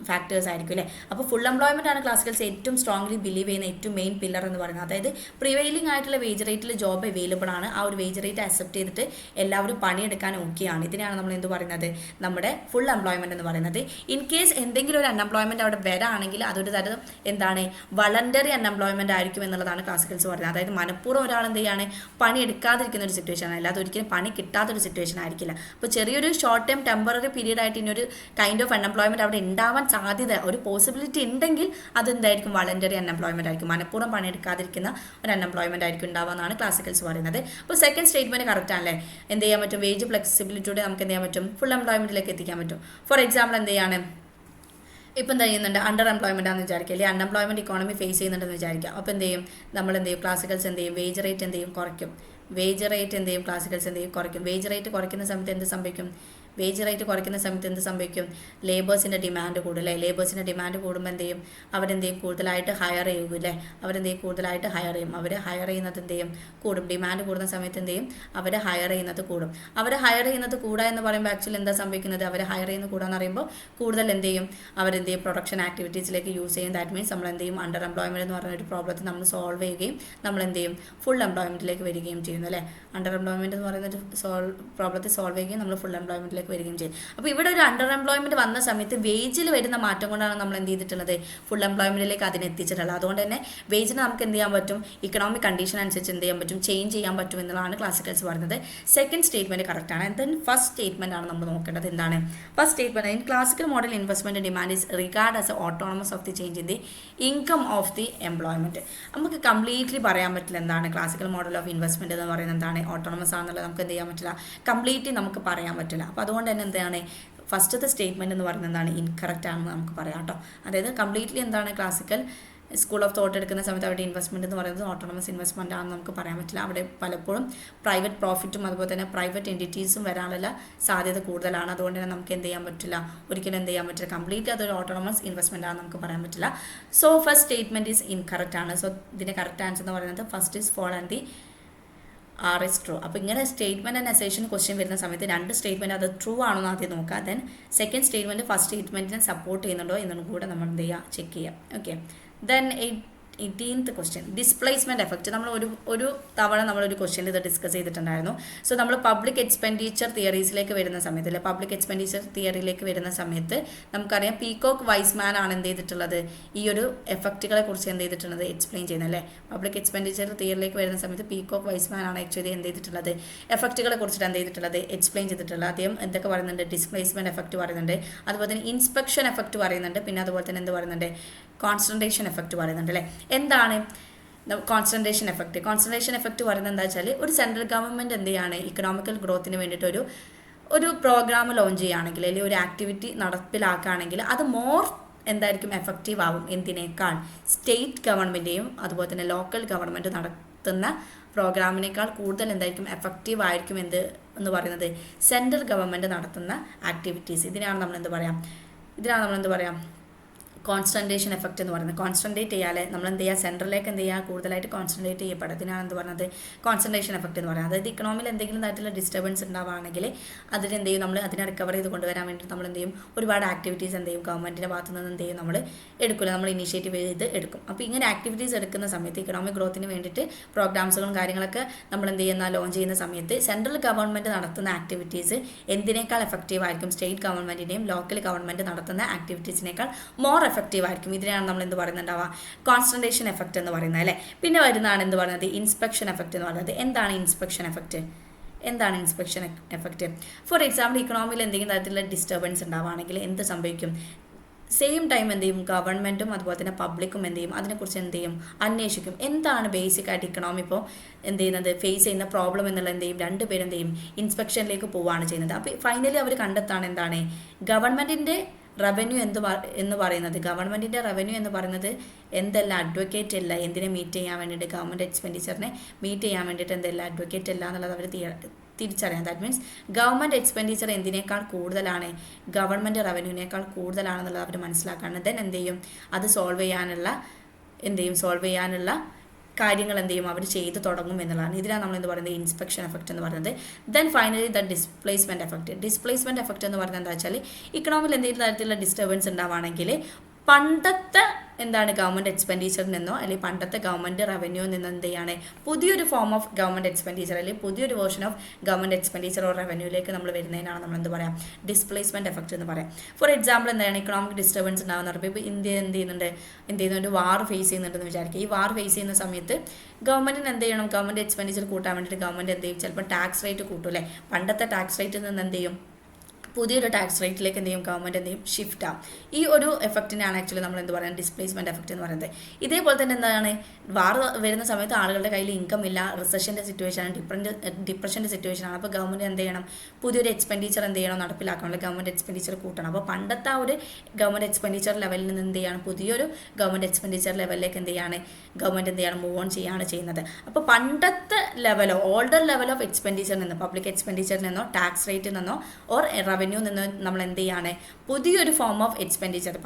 ഫാക്ടേഴ്സ് ആയിരിക്കും അല്ലേ? അപ്പോൾ ഫുൾ എംപ്ലോയ്മെൻ്റ് ആണ് ക്ലാസിക്കൽസ് ഏറ്റവും സ്ട്രോങ്ലി ബിലീവ് ചെയ്യുന്ന ഏറ്റവും മെയിൻ പില്ലർ എന്ന് പറയുന്നത്. അതായത് പ്രിവെയിലിംഗ് ആയിട്ടുള്ള വേജ് റേറ്റിൽ ജോബ് അവൈലബിൾ ആണ്. ആ ഒരു വേജ് റേറ്റ് അക്സെപ്റ്റ് ചെയ്തിട്ട് എല്ലാവരും പണിയെടുക്കാൻ ഓക്കെയാണ്. ഇതിനെയാണ് നമ്മൾ എന്ത് പറയുന്നത്? നമ്മുടെ ഫുൾ എംപ്ലോയ്മെൻറ്റ് എന്ന് പറയുന്നത്. ഇൻ കേസ് എന്തെങ്കിലും ഒരു അൺഎംപ്ലോയ്മെൻറ്റ് അവിടെ വരാണെങ്കിൽ അതൊരു തരം എന്താണ്? വളണ്ടറി അൺഎംപ്ലോയ്മെൻറ്റ് ആയിരിക്കും എന്നുള്ളതാണ് ക്ലാസിക്കൽസ് പറയുന്നത്. അതായത് മനഃപൂർവ്വം ഒരാൾ എന്ത് ചെയ്യാണ്? പണി എടുക്കാതിരിക്കുന്ന ഒരു സിറ്റുവേഷൻ അല്ല, അതൊരിക്കലും പണി കിട്ടാത്തൊരു സിറ്റുവേഷൻ ആയിരിക്കില്ല. അപ്പോൾ ചെറിയൊരു ഷോർട്ട് ടൈം ടെമ്പററി പീരീഡ് ആയിട്ട് ഇനിയൊരു കൈൻഡ് ഓഫ് അൺഎംപ്ലോയ്മെൻറ്റ് അവിടെ ഉണ്ടാവാൻ സാധ്യത, ഒരു പോസിബിലിറ്റി ഉണ്ടെങ്കിൽ അതെന്തായിരിക്കും? വളണ്ടറി അൺഎംപ്ലോയ്മെന്റ് ആയിരിക്കും. മനഃപൂർവ്വം പണിയെടുക്കാതിരിക്കുന്ന ഒരു അൺഎംപ്ലോയ്മെന്റ് ആയിരിക്കും ഉണ്ടാവുന്നതാണ് ക്ലാസിക്കൽസ് പറയുന്നത്. അപ്പോൾ സെക്കൻഡ് സ്റ്റേറ്റ്മെന്റ് കറക്റ്റ് ആണല്ലേ? എന്ത് ചെയ്യാൻ പറ്റും? വേജ് ഫ്ലെക്സിബിലിറ്റിയോടെ നമുക്ക് എന്ത് ചെയ്യാൻ പറ്റും? ഫുൾ എംപ്ലോയ്മെന്റിലേക്ക് എത്തിക്കാൻ പറ്റും. ഫോർ എക്സാമ്പിൾ എന്ത് ചെയ്യാണ്? ഇപ്പം എന്താ ചെയ്യുന്നുണ്ട്? അണ്ടർ എംപ്ലോയ്മെൻ്റ് ആണെന്ന് വിചാരിക്കുക, അല്ലെങ്കിൽ അൺഎംപ്ലോയ്മെൻറ്റ് ഇക്കോണമി ഫേസ് ചെയ്യുന്നുണ്ടെന്ന് വിചാരിക്കുക. അപ്പോൾ എന്ത് ചെയ്യും? നമ്മൾ എന്ത് ചെയ്യും? ക്ലാസിക്കൽസ് എന്ത് ചെയ്യും? വേജ് റേറ്റ് എന്ത് ചെയ്യും? കുറയ്ക്കും. ക്ലാസിക്കൽസ് എന്ത് ചെയ്യും? കുറയ്ക്കും. വേജ് റേറ്റ് കുറയ്ക്കുന്ന സമയത്ത് എന്ത് സംഭവിക്കും? എന്ത് സംഭവിക്കും? ലേബേഴ്സിൻ്റെ ഡിമാൻഡ് കൂടും അല്ലേ? ലേബേഴ്സിൻ്റെ ഡിമാൻഡ് കൂടുമ്പോൾ എന്ത് ചെയ്യും? അവരെന്ത് ചെയ്യും? കൂടുതലായിട്ട് ഹയർ ചെയ്യും അല്ലേ? അവർ ഹയർ ചെയ്യുന്നത് എന്ത് ചെയ്യും? കൂടും. ഡിമാൻഡ് കൂടുന്ന സമയത്ത് എന്ത് ചെയ്യും? അവർ ഹയർ ചെയ്യുന്നത് കൂടുക എന്ന് പറയുമ്പോൾ ആക്ച്വലി എന്താ സംഭവിക്കുന്നത്? അവർ ഹയർ ചെയ്യുന്നത് കൂടുക എന്ന് പറയുമ്പോൾ കൂടുതൽ എന്ത് ചെയ്യും? പ്രൊഡക്ഷൻ ആക്ടിവിറ്റീസിലേക്ക് യൂസ് ചെയ്യും. ദാറ്റ് മീൻസ് നമ്മൾ എന്ത് ചെയ്യും? അണ്ടർ എംപ്ലോയ്മെൻറ്റ് എന്ന് പറയുന്ന ഒരു പ്രോബ്ലത്തെ നമ്മൾ സോൾവ് ചെയ്യുകയും നമ്മൾ എന്ത് ചെയ്യും? ഫുൾ എംപ്ലോയ്മെൻറ്റിലേക്ക് വരികയും ചെയ്യുന്നു അല്ലേ? അണ്ടർ എംപ്ലോയ്മെൻറ്റ് എന്ന് പറയുന്ന ഒരു പ്രോബ്ലത്തെ സോൾവ് ചെയ്യുകയും നമ്മൾ ഫുൾ എംപ്ലോയ്മെൻറ്റിലേക്ക് വരികയും ചെയ്യും. അപ്പോൾ ഇവിടെ ഒരു അണ്ടർ എംപ്ലോയ്മെൻറ്റ് വന്ന സമയത്ത് വേജിൽ വരുന്ന മാറ്റം കൊണ്ടാണ് നമ്മൾ എന്ത് ചെയ്തിട്ടുള്ളത്? ഫുൾ എംപ്ലോയ്മെൻറ്റിലേക്ക് അതിനെ എത്തിച്ചിട്ടുള്ളത്. അതുകൊണ്ട് തന്നെ വേജിന് നമുക്ക് എന്ത് ചെയ്യാൻ പറ്റും? ഇക്കണോമിക് കണ്ടീഷൻ അനുസരിച്ച് എന്ത് ചെയ്യാൻ പറ്റും? ചേഞ്ച് ചെയ്യാൻ പറ്റും എന്നുള്ളതാണ് ക്ലാസിക്കൽസ് പറയുന്നത്. സെക്കൻഡ് സ്റ്റേറ്റ്മെൻറ്റ് കറക്റ്റാണ്. ദെൻ ഫസ്റ്റ് സ്റ്റേറ്റ്മെൻറ്റ് ആണ് നമ്മൾ നോക്കേണ്ടത്. എന്താണ് first statement? In classical model investment demand is regard as A autonomous of the change in the income of the employment. നമുക്ക് കംപ്ലീറ്റ്ലി പറയാൻ പറ്റില്ല എന്താണ് ക്ലാസിക്കൽ മോഡൽ ഓഫ് ഇൻവെസ്റ്റ്മെൻറ്റ് എന്ന് പറയുന്നത് എന്താണ് ഓട്ടോണമസ് ആണെന്നുള്ളത് നമുക്ക് എന്ത് ചെയ്യാൻ പറ്റില്ല, കംപ്ലീറ്റ്ലി നമുക്ക് പറയാൻ പറ്റില്ല. അപ്പോൾ അതുകൊണ്ട് തന്നെ എന്താണ് ഫസ്റ്റത്തെ സ്റ്റേറ്റ്മെൻറ്റ് എന്ന് പറയുന്നത് എന്താണ് ഇൻകറക്റ്റ് ആണെന്ന് നമുക്ക് പറയാം കേട്ടോ. അതായത് കംപ്ലീറ്റ്ലി എന്താണ് ക്ലാസിക്കൽ സ്കൂൾ ഓഫ് തോട്ട് എടുക്കുന്ന സമയത്ത് അവിടെ ഇൻവെസ്റ്റ്മെൻറ്റ് എന്ന് പറയുന്നത് ഓട്ടോണമസ് ഇൻവെസ്റ്റ്മെൻറ്റ് ആണെന്ന് നമുക്ക് പറയാൻ പറ്റില്ല. അവിടെ പലപ്പോഴും പ്രൈവറ്റ് പ്രോഫിറ്റും അതുപോലെ തന്നെ പ്രൈവറ്റ് എൻറ്റിറ്റീസും വരാനുള്ള സാധ്യത കൂടുതലാണ്. അതുകൊണ്ട് തന്നെ നമുക്ക് എന്ത് ചെയ്യാൻ പറ്റില്ല, ഒരിക്കലും എന്ത് ചെയ്യാൻ പറ്റില്ല, കംപ്ലീറ്റ്ലി അതൊരു ഓട്ടോണമസ് ഇൻവെസ്റ്റ്മെൻറ്റ് ആണെന്ന് നമുക്ക് പറയാൻ പറ്റില്ല. So first statement is incorrect ആണ്. സോ ഇതിൻ്റെ കറക്റ്റ് ആൻസർ എന്ന് പറയുന്നത് first is fall and the R is true. അപ്പോൾ ഇങ്ങനെ സ്റ്റേറ്റ്മെൻറ്റ് ആൻഡ് അസേഷൻ ക്വസ്റ്റ്യൻ വരുന്ന സമയത്ത് രണ്ട് സ്റ്റേറ്റ്മെൻറ്റ് അത് ട്രൂ ആണോ എന്ന് ആദ്യം നോക്കുക. ദെൻ സെക്കൻഡ് സ്റ്റേറ്റ്മെൻറ്റ് ഫസ്റ്റ് സ്റ്റേറ്റ്മെൻറ്റിനെ സപ്പോർട്ട് ചെയ്യുന്നുണ്ടോ എന്നും കൂടെ നമ്മൾ എന്ത് ചെയ്യുക, ചെക്ക് ചെയ്യുക. Okay, then 18th question displacement effect. നമ്മൾ ഒരു തവണ നമ്മളൊരു ക്വസ്റ്റ്യൻ ഇത് ഡിസ്കസ് ചെയ്തിട്ടുണ്ടായിരുന്നു. സോ നമ്മൾ പബ്ലിക് എക്സ്പെൻഡിച്ചർ തിയറീസിലേക്ക് വരുന്ന സമയത്ത് അല്ലെ പബ്ലിക് എക്സ്പെൻഡിച്ചർ തിയറിയിലേക്ക് വരുന്ന സമയത്ത് നമുക്കറിയാം പീകോക്ക് വൈസ്മാൻ ആണ് എന്ത് ചെയ്തിട്ടുള്ളത് ഈ ഒരു എഫക്റ്റുകളെ കുറിച്ച് എന്ത് ചെയ്തിട്ടുള്ളത് എക്സ്പ്ലെയിൻ ചെയ്യുന്നത് അല്ലേ. പബ്ലിക് എക്സ്പെൻഡിച്ചർ തിയറിയിലേക്ക് വരുന്ന സമയത്ത് പീകോക്ക് വൈസ്മാൻ ആണ് ആക്ച്വലി എന്ത് ചെയ്തിട്ടുള്ളത് എഫക്റ്റുകളെ കുറിച്ചിട്ട് എന്ത് ചെയ്തിട്ടുള്ളത് എക്സ്പ്ലെയിൻ ചെയ്തിട്ടുള്ളത്. അദ്ദേഹം എന്തൊക്കെ പറയുന്നുണ്ട്, ഡിസ്പ്ലേസ്മെൻറ്റ് എഫക്റ്റ് പറയുന്നുണ്ട്, അതുപോലെ തന്നെ ഇൻസ്പെക്ഷൻ എഫക്റ്റ് പറയുന്നുണ്ട്, പിന്നെ അതുപോലെ തന്നെ എന്ത് പറയുന്നുണ്ട്, കോൺസെൻട്രേഷൻ എഫക്റ്റ് പറയുന്നുണ്ട് അല്ലേ. എന്താണ് കോൺസെൻട്രേഷൻ എഫക്റ്റ്? കോൺസെൻട്രേഷൻ എഫക്റ്റ് പറയുന്നത് എന്താ വെച്ചാൽ ഒരു സെൻട്രൽ ഗവൺമെൻറ് എന്ത് ചെയ്യാണ് ഇക്കണോമിക്കൽ ഗ്രോത്തിന് വേണ്ടിയിട്ട് ഒരു പ്രോഗ്രാം ലോഞ്ച് ചെയ്യുകയാണെങ്കിൽ അല്ലെങ്കിൽ ഒരു ആക്ടിവിറ്റി നടപ്പിലാക്കുകയാണെങ്കിൽ അത് മോർ എന്തായിരിക്കും എഫക്റ്റീവ് ആവും എന്തിനേക്കാൾ സ്റ്റേറ്റ് ഗവൺമെൻറ്റെയും അതുപോലെ തന്നെ ലോക്കൽ ഗവൺമെൻറ് നടത്തുന്ന പ്രോഗ്രാമിനേക്കാൾ കൂടുതൽ എന്തായിരിക്കും എഫക്റ്റീവ് ആയിരിക്കും എന്ന് പറയുന്നത് സെൻട്രൽ ഗവൺമെൻറ് നടത്തുന്ന ആക്ടിവിറ്റീസ്. ഇതിനാണ് നമ്മളെന്ത് പറയാം കോൺസെൻട്രേഷൻ എഫക്റ്റ് എന്ന് പറയുന്നത്. കോൺസെൻട്രേറ്റ് ചെയ്യാതെ നമ്മൾ എന്ത് ചെയ്യുക സെൻട്രലിലേക്ക് എന്ത് ചെയ്യുക കൂടുതലായിട്ട് കോൺസെൻട്രേറ്റ് ചെയ്യപ്പെടുക. ഇതിനാണ് എന്ത് പറയുന്നത് കോൺസെൻട്രേഷൻ എഫക്റ്റ് എന്ന് പറയുന്നത്. അതായത് ഇക്കണോമിയിൽ എന്തെങ്കിലും തരത്തിലുള്ള ഡിസ്റ്റർബൻസ് ഉണ്ടാവുകയാണെങ്കിൽ അതിനെന്ത് ചെയ്യും നമ്മൾ അതിനെ റിക്കവർ ചെയ്ത് കൊണ്ടുവരാൻ വേണ്ടിയിട്ട് നമ്മൾ എന്ത് ചെയ്യും ഒരുപാട് ആക്ടിവിറ്റീസ് എന്ത് ചെയ്യും ഗവൺമെൻറ്റിൻ്റെ ഭാഗത്തു നിന്ന് എന്ത് ചെയ്യും നമ്മൾ എടുക്കില്ല, നമ്മൾ ഇനീഷ്യേറ്റീവ് ചെയ്ത് എടുക്കും. അപ്പോൾ ഇങ്ങനെ ആക്ടിവിറ്റീസ് എടുക്കുന്ന സമയത്ത് ഇക്കണോമിക് ഗ്രോത്തിന് വേണ്ടിയിട്ട് പ്രോഗ്രാംസുകളും കാര്യങ്ങളൊക്കെ നമ്മൾ എന്ത് ചെയ്യുന്ന ലോഞ്ച് ചെയ്യുന്ന സമയത്ത് സെൻട്രൽ ഗവൺമെൻറ് നടത്തുന്ന ആക്ടിവിറ്റീസ് എന്തിനേക്കാൾ എഫക്റ്റീവ് ആയിരിക്കും സ്റ്റേറ്റ് ഗവൺമെൻറ്റിൻ്റെയും ലോക്കൽ ഗവൺമെൻറ് നടത്തുന്ന ആക്ടിവിറ്റീസിനേക്കാൾ മോർ എഫക്റ്റീവ് ആയിരിക്കും. ഇതിനാണ് നമ്മൾ എന്ത് പറയുന്നുണ്ടാവുക കോൺസെൻട്രേഷൻ എഫക്റ്റ് എന്ന് പറയുന്നത് അല്ലേ. പിന്നെ വരുന്നതാണ് എന്ത് പറയുന്നത് ഇൻസ്പെക്ഷൻ എഫക്റ്റ് എന്ന് പറയുന്നത്. എന്താണ് ഇൻസ്പെക്ഷൻ എഫക്റ്റ്? ഫോർ എക്സാമ്പിൾ ഇക്കണോമിയിൽ എന്തെങ്കിലും തരത്തിലുള്ള ഡിസ്റ്റർബൻസ് ഉണ്ടാവുകയാണെങ്കിൽ എന്ത് സംഭവിക്കും? സെയിം ടൈം എന്ത് ചെയ്യും ഗവൺമെൻറ്റും അതുപോലെ തന്നെ പബ്ലിക്കും എന്ത് ചെയ്യും അതിനെക്കുറിച്ച് എന്ത് ചെയ്യും അന്വേഷിക്കും. എന്താണ് ബേസിക്കായിട്ട് ഇക്കണോമി ഇപ്പോൾ എന്ത് ചെയ്യുന്നത് ഫേസ് ചെയ്യുന്ന പ്രോബ്ലം എന്നുള്ള എന്ത് ചെയ്യും രണ്ടുപേരും എന്ത് ചെയ്യും ഇൻസ്പെക്ഷനിലേക്ക് പോവുകയാണ് ചെയ്യുന്നത്. അപ്പോൾ ഫൈനലി അവർ കണ്ടെത്താണ് എന്താണ് ഗവൺമെൻറ്റിൻ്റെ റവന്യൂ എന്ന് പറയുന്നത് ഗവൺമെൻറ്റിൻ്റെ റവന്യൂ എന്ന് പറയുന്നത് എന്തല്ല അഡ്വക്കേറ്റ് അല്ല എന്തിനെ മീറ്റ് ചെയ്യാൻ വേണ്ടിയിട്ട് ഗവൺമെൻറ് എക്സ്പെൻഡിച്ചറിനെ മീറ്റ് ചെയ്യാൻ വേണ്ടിയിട്ട് എന്തല്ല അഡ്വക്കേറ്റ് അല്ല എന്നുള്ളത് അവർ തിരിച്ചറിയാം. ദാറ്റ് മീൻസ് ഗവൺമെൻറ് എക്സ്പെൻഡിച്ചർ എന്തിനേക്കാൾ കൂടുതലാണ് ഗവൺമെൻറ് റവന്യൂവിനേക്കാൾ കൂടുതലാണെന്നുള്ളത് അവർ മനസ്സിലാക്കുകയാണ്. ദെൻ എന്ത് ചെയ്യും അത് സോൾവ് ചെയ്യാനുള്ള കാര്യങ്ങൾ എന്ത് ചെയ്യും അവർ ചെയ്ത് തുടങ്ങും എന്നുള്ളതാണ്. ഇതിലാണ് നമ്മൾ എന്ത് പറയുന്നത് ഇൻസ്പെക്ഷൻ എഫക്റ്റ് എന്ന് പറയുന്നത്. Then finally the displacement effect എന്ന് പറയുന്നത് എന്താ വെച്ചാൽ ഇക്കണോമിയിൽ എന്തെങ്കിലും തരത്തിലുള്ള ഡിസ്റ്റർബൻസ് ഉണ്ടാവുകയാണെങ്കിൽ പണ്ടത്തെ എന്താണ് ഗവൺമെൻറ് എക്സ്പെൻഡിച്ചറിൽ നിന്നോ അല്ലെങ്കിൽ പണ്ടത്തെ ഗവൺമെൻറ് റവന്യൂവിൽ നിന്നോ എന്ത് ചെയ്യാണ് പുതിയൊരു ഫോം ഓഫ് ഗവൺമെൻറ് എക്സ്പെൻഡിച്ചർ അല്ലെങ്കിൽ പുതിയൊരു version of government expenditure or റവന്യൂയിലേക്ക് നമ്മൾ വരുന്നതിനാണ് നമ്മൾ എന്ത് പറയാം ഡിസ്പ്ലേസ്മെൻറ്റ് എഫക്റ്റ് എന്ന് പറയാം. ഫോർ എക്സാമ്പിൾ എന്താണ് ഇക്കണോമിക് ഡിസ്റ്റർബൻസ് ഉണ്ടാകുന്ന പറയുമ്പോൾ ഇപ്പോൾ ഇന്ത്യ എന്ത് ചെയ്യുന്നുണ്ട് വാർ ഫേസ് ചെയ്യുന്നുണ്ടെന്ന് വിചാരിക്കുക. ഈ വാർ ഫേസ് ചെയ്യുന്ന സമയത്ത് ഗവൺമെൻറ്റിന് എന്ത് ചെയ്യണം ഗവൺമെൻറ് എക്സ്പെൻഡിച്ചർ കൂട്ടാൻ വേണ്ടിയിട്ട് ഗവൺമെൻറ് എന്ത് ചെയ്യും ചിലപ്പോൾ ടാക്സ് റേറ്റ് കൂട്ടും അല്ലേ. പണ്ടത്തെ ടാക്സ് റേറ്റിൽ നിന്ന് എന്ത് ചെയ്യും പുതിയൊരു ടാക്സ് റേറ്റിലേക്ക് എന്ത് ചെയ്യും ഗവൺമെൻറ് എന്ത് ചെയ്യും ഷിഫ്റ്റ് ആവും. ഈ ഒരു എഫക്റ്റിനാണ് ആക്ച്വലി നമ്മൾ എന്ത് പറയുന്നത് ഡിസ്പ്ലേസ്മെൻറ്റ് എഫക്റ്റ് എന്ന് പറയുന്നത്. ഇതേപോലെ തന്നെ എന്താണ് വാർ വരുന്ന സമയത്ത് ആളുകളുടെ കയ്യിൽ ഇൻകം ഇല്ല, റിസഷൻ്റെ സിറ്റുവേഷനാണ്, ഡിപ്രഷൻ്റെ സിറ്റുവേഷനാണ്. അപ്പോൾ ഗവൺമെൻറ് എന്ത് ചെയ്യണം പുതിയൊരു എക്സ്പെൻഡിച്ചർ എന്ത് ചെയ്യണം നടപ്പിലാക്കണം, ഗവൺമെൻറ് എക്സ്പെൻഡിച്ചർ കൂട്ടണം. അപ്പോൾ പണ്ടത്തെ ആ ഒരു ഗവൺമെൻറ് എക്സ്പെൻഡിച്ചർ ലെവലിൽ നിന്ന് എന്ത് ചെയ്യണം പുതിയൊരു ഗവൺമെൻറ് എക്സ്പെൻഡിച്ചർ ലെവലിലേക്ക് എന്ത് ചെയ്യാണ് ഗവൺമെൻറ് എന്ത് ചെയ്യണം മൂവ് ഓൺ ചെയ്യാണ് ചെയ്യുന്നത്. അപ്പോൾ പണ്ടത്തെ ലെവലോ ഓൾഡർ ലെവൽ ഓഫ് എക്സ്പെൻഡിച്ചറിൽ നിന്ന് പബ്ലിക് എക്സ്പെൻഡിച്ചറിൽ നിന്നോ ടാക്സ് റേറ്റിൽ നിന്നോ ഓർ റവന്യൂ നിന്ന് നമ്മൾ എന്ത് ചെയ്യാണ് പുതിയൊരു ഫോം ഓഫ് എക്സ്പെൻഡിച്ചർ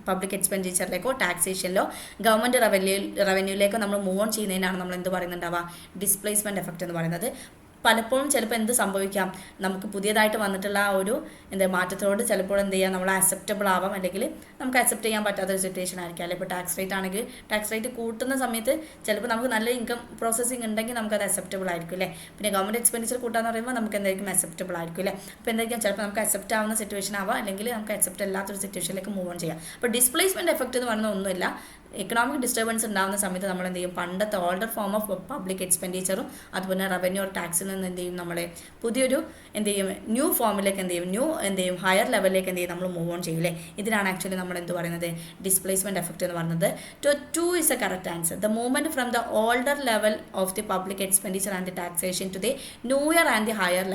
പബ്ലിക് എക്സ്പെൻഡിച്ചറിലേക്കോ ടാക്സേഷനിലോ ഗവൺമെൻറ് റവന്യൂയിലേക്കോ നമ്മൾ മൂവ് ഓൺ ചെയ്യുന്നതിനാണ് നമ്മൾ എന്ത് പറയുന്നുണ്ടാവുക ഡിസ്പ്ലേസ്മെൻറ്റ് എഫക്റ്റ് എന്ന് പറയുന്നത്. പലപ്പോഴും ചിലപ്പോൾ എന്ത് സംഭവിക്കാം നമുക്ക് പുതിയതായിട്ട് വന്നിട്ടുള്ള ആ ഒരു മാറ്റത്തോട് ചിലപ്പോൾ എന്ത് ചെയ്യാം നമ്മൾ അക്സെപ്റ്റബിൾ ആവാം, അല്ലെങ്കിൽ നമുക്ക് അക്സെപ്റ്റ് ചെയ്യാൻ പറ്റാത്തൊരു സിറ്റുവേഷൻ ആയിരിക്കും. അല്ലെങ്കിൽ ഇപ്പോൾ ടാക്സ് റേറ്റ് ആണെങ്കിൽ ടാക്സ് റേറ്റ് കൂട്ടുന്ന സമയത്ത് ചിലപ്പോൾ നമുക്ക് നല്ല ഇൻകം പ്രോസസ്സിങ് ഉണ്ടെങ്കിൽ നമുക്കത് അക്സെപ്റ്റബിൾ ആയിരിക്കും അല്ലേ. പിന്നെ ഗവൺമെൻറ് എക്സ്പെൻഡിച്ചർ കൂട്ടാന്ന് പറയുമ്പോൾ നമുക്ക് എന്തായിരിക്കും അക്സെപ്റ്റബിൾ ആയിരിക്കും അല്ലേ. അപ്പോൾ എന്തായിരിക്കും ചിലപ്പോൾ നമുക്ക് അക്സെപ്റ്റ് ആവുന്ന സിറ്റുവേഷൻ ആവാം, അല്ലെങ്കിൽ നമുക്ക് അക്സെപ്റ്റ് അല്ലാത്തൊരു സിറ്റുവേഷനിലേക്ക് മൂവ് ഓൺ ചെയ്യാം. അപ്പോൾ ഡിസ്പ്ലേസ്മെൻറ്റ് എഫക്റ്റ് എന്ന് പറയുന്നത് ഒന്നുമില്ല, എക്കണോമിക് ഡിസ്റ്റർബൻസ് ഉണ്ടാകുന്ന സമയത്ത് നമ്മൾ എന്ത് ചെയ്യും പണ്ടത്തെ ഓൾഡർ ഫോം ഓഫ് പബ്ലിക് എക്സ്പെൻഡിച്ചറും അതുപോലെ റവന്യൂ ഓർ ടാക്സിൽ നിന്ന് എന്ത് ചെയ്യും നമ്മളെ പുതിയൊരു എന്ത് ചെയ്യും ന്യൂ ഫോമിലേക്ക് എന്ത് ചെയ്യും ഹയർ ലെവലിലേക്ക് എന്ത് ചെയ്യും നമ്മൾ മൂവ് ഓൺ ചെയ്യില്ലേ. ഇതിനാണ് ആക്ച്വലി നമ്മൾ എന്ത് പറയുന്നത് ഡിസ്പ്ലേസ്മെൻറ്റ് എഫക്റ്റ് എന്ന് പറയുന്നത്. Two is a correct answer. The movement from the older level of the public expenditure and the taxation to the newer and the higher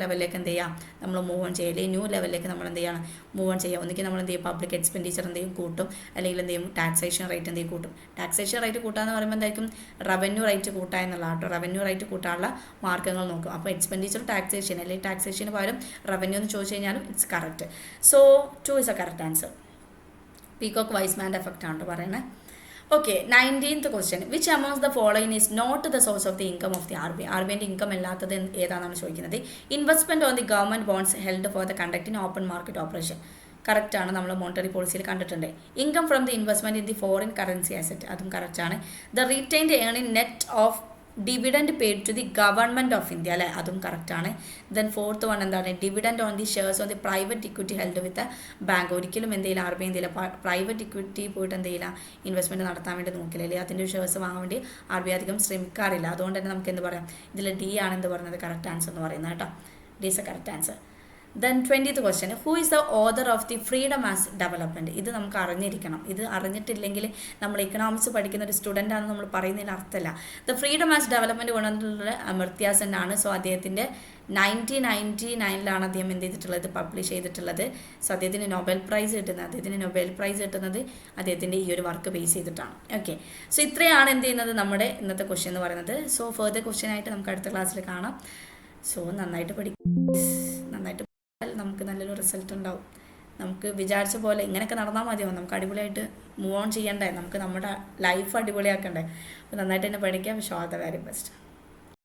ലെവലിലേക്ക് എന്ത് ചെയ്യാം നമ്മൾ മൂവ് ഓൺ ചെയ്യില്ലേ. ന്യൂ ലെവലിലേക്ക് നമ്മൾ എന്ത് ചെയ്യണം മൂവ് ഓൺ ചെയ്യുക. ഒന്നിക്ക് നമ്മൾ എന്ത് ചെയ്യും പബ്ലിക് എക്സ്പെൻഡിച്ചർ എന്ത് ചെയ്യും കൂട്ടും, അല്ലെങ്കിൽ എന്ത് ചെയ്യും ടാക്സേഷൻ റേറ്റ് എന്ത് ചെയ്യും കൂട്ടും. ടാക്സേഷൻ റേറ്റ് കൂട്ടാന്ന് പറയുമ്പോൾ എന്തായിരിക്കും റവന്യൂ റേറ്റ് കൂട്ടുക എന്നുള്ള കേട്ടോ. റവന്യൂ റേറ്റ് കൂട്ടാനുള്ള മാർഗ്ഗങ്ങൾ നോക്കും. അപ്പോൾ എക്സ്പെൻഡിച്ചർ ടാക്സേഷൻ അല്ലെങ്കിൽ ടാക്സേഷന് പകരം റവന്യൂ എന്ന് ചോദിച്ചു കഴിഞ്ഞാലും it's correct. So 2 is a correct answer. Peacock വൈസ്മാൻ്റെ എഫക്റ്റ് ആണ് പറയുന്നത്. Okay, 19th question. Which amongst the following is not the source of the income of the RBI income അല്ലാത്തത് ഏതാണെന്നാണ് ചോദിക്കുന്നത്. Investment on the government bonds held for the conducting open market operation. കറക്റ്റാണ്, നമ്മൾ monetary പോളിസിയിൽ കണ്ടിട്ടുണ്ട്. Income from the investment in the foreign currency asset, അതും കറക്റ്റാണ്. The retained earning net off dividend paid to the government of India, അല്ലേ, അതും കറക്റ്റാണ്. Then fourth one എന്താണ്, dividend on the shares on the private equity held with bank. ഒരിക്കലും എന്തെങ്കിലും RBI എന്തെങ്കിലും private equity പോയിട്ട് എന്തെങ്കിലും ഇൻവെസ്റ്റ്മെൻറ്റ് നടത്താൻ വേണ്ടി നോക്കില്ല, അല്ലെങ്കിൽ അതിൻ്റെ ഷെയർസ് വാങ്ങാൻ വേണ്ടി RBI അധികം ശ്രമിക്കാറില്ല. അതുകൊണ്ട് തന്നെ നമുക്ക് എന്ത് പറയാം, ഇതിൽ D ആണ് എന്ത് പറയുന്നത് കറക്റ്റ് ആൻസർ എന്ന് പറയുന്നത് കേട്ടോ. D is a correct answer. Then 20th question, who is the author of the freedom as development? ഇത് നമുക്ക് അറിഞ്ഞിരിക്കണം. ഇത് അറിഞ്ഞിട്ടില്ലെങ്കിൽ നമ്മൾ ഇക്കണോമിക്സ് പഠിക്കുന്ന ഒരു സ്റ്റുഡൻ്റ് ആണെന്ന് നമ്മൾ പറയുന്നതിന് അർത്ഥമല്ല. ദ ഫ്രീഡം ആസ് ഡെവലപ്മെൻറ്റ് കൊണ്ടുവന്നിട്ടുള്ള അമർത്യ സെൻ ആണ്. സോ അദ്ദേഹത്തിൻ്റെ 1999 അദ്ദേഹം എന്ത് ചെയ്തിട്ടുള്ളത്, പബ്ലിഷ് ചെയ്തിട്ടുള്ളത്. സോ അദ്ദേഹത്തിന് നൊബേൽ പ്രൈസ് കിട്ടുന്നത് അദ്ദേഹത്തിൻ്റെ ഈ ഒരു വർക്ക് ബേസ് ചെയ്തിട്ടാണ്. ഓക്കെ, സോ ഇത്രയാണ് എന്ത് ചെയ്യുന്നത് നമ്മുടെ ഇന്നത്തെ ക്വസ്റ്റ്യൻ എന്ന് പറയുന്നത്. സോ ഫെർദർ ക്വസ്റ്റ്യൻ ആയിട്ട് നമുക്ക് അടുത്ത ക്ലാസ്സിൽ കാണാം. സോ നന്നായിട്ട് നമുക്ക് നല്ലൊരു റിസൾട്ട് ഉണ്ടാവും. നമുക്ക് വിചാരിച്ച പോലെ ഇങ്ങനെയൊക്കെ നടന്നാൽ മതിയാവും. നമുക്ക് അടിപൊളിയായിട്ട് മൂവ് ഓൺ ചെയ്യണ്ടേ, നമുക്ക് നമ്മുടെ ലൈഫ് അടിപൊളിയാക്കണ്ടേ. അപ്പോൾ നന്നായിട്ട് തന്നെ പഠിക്കാം. Wish all the very best.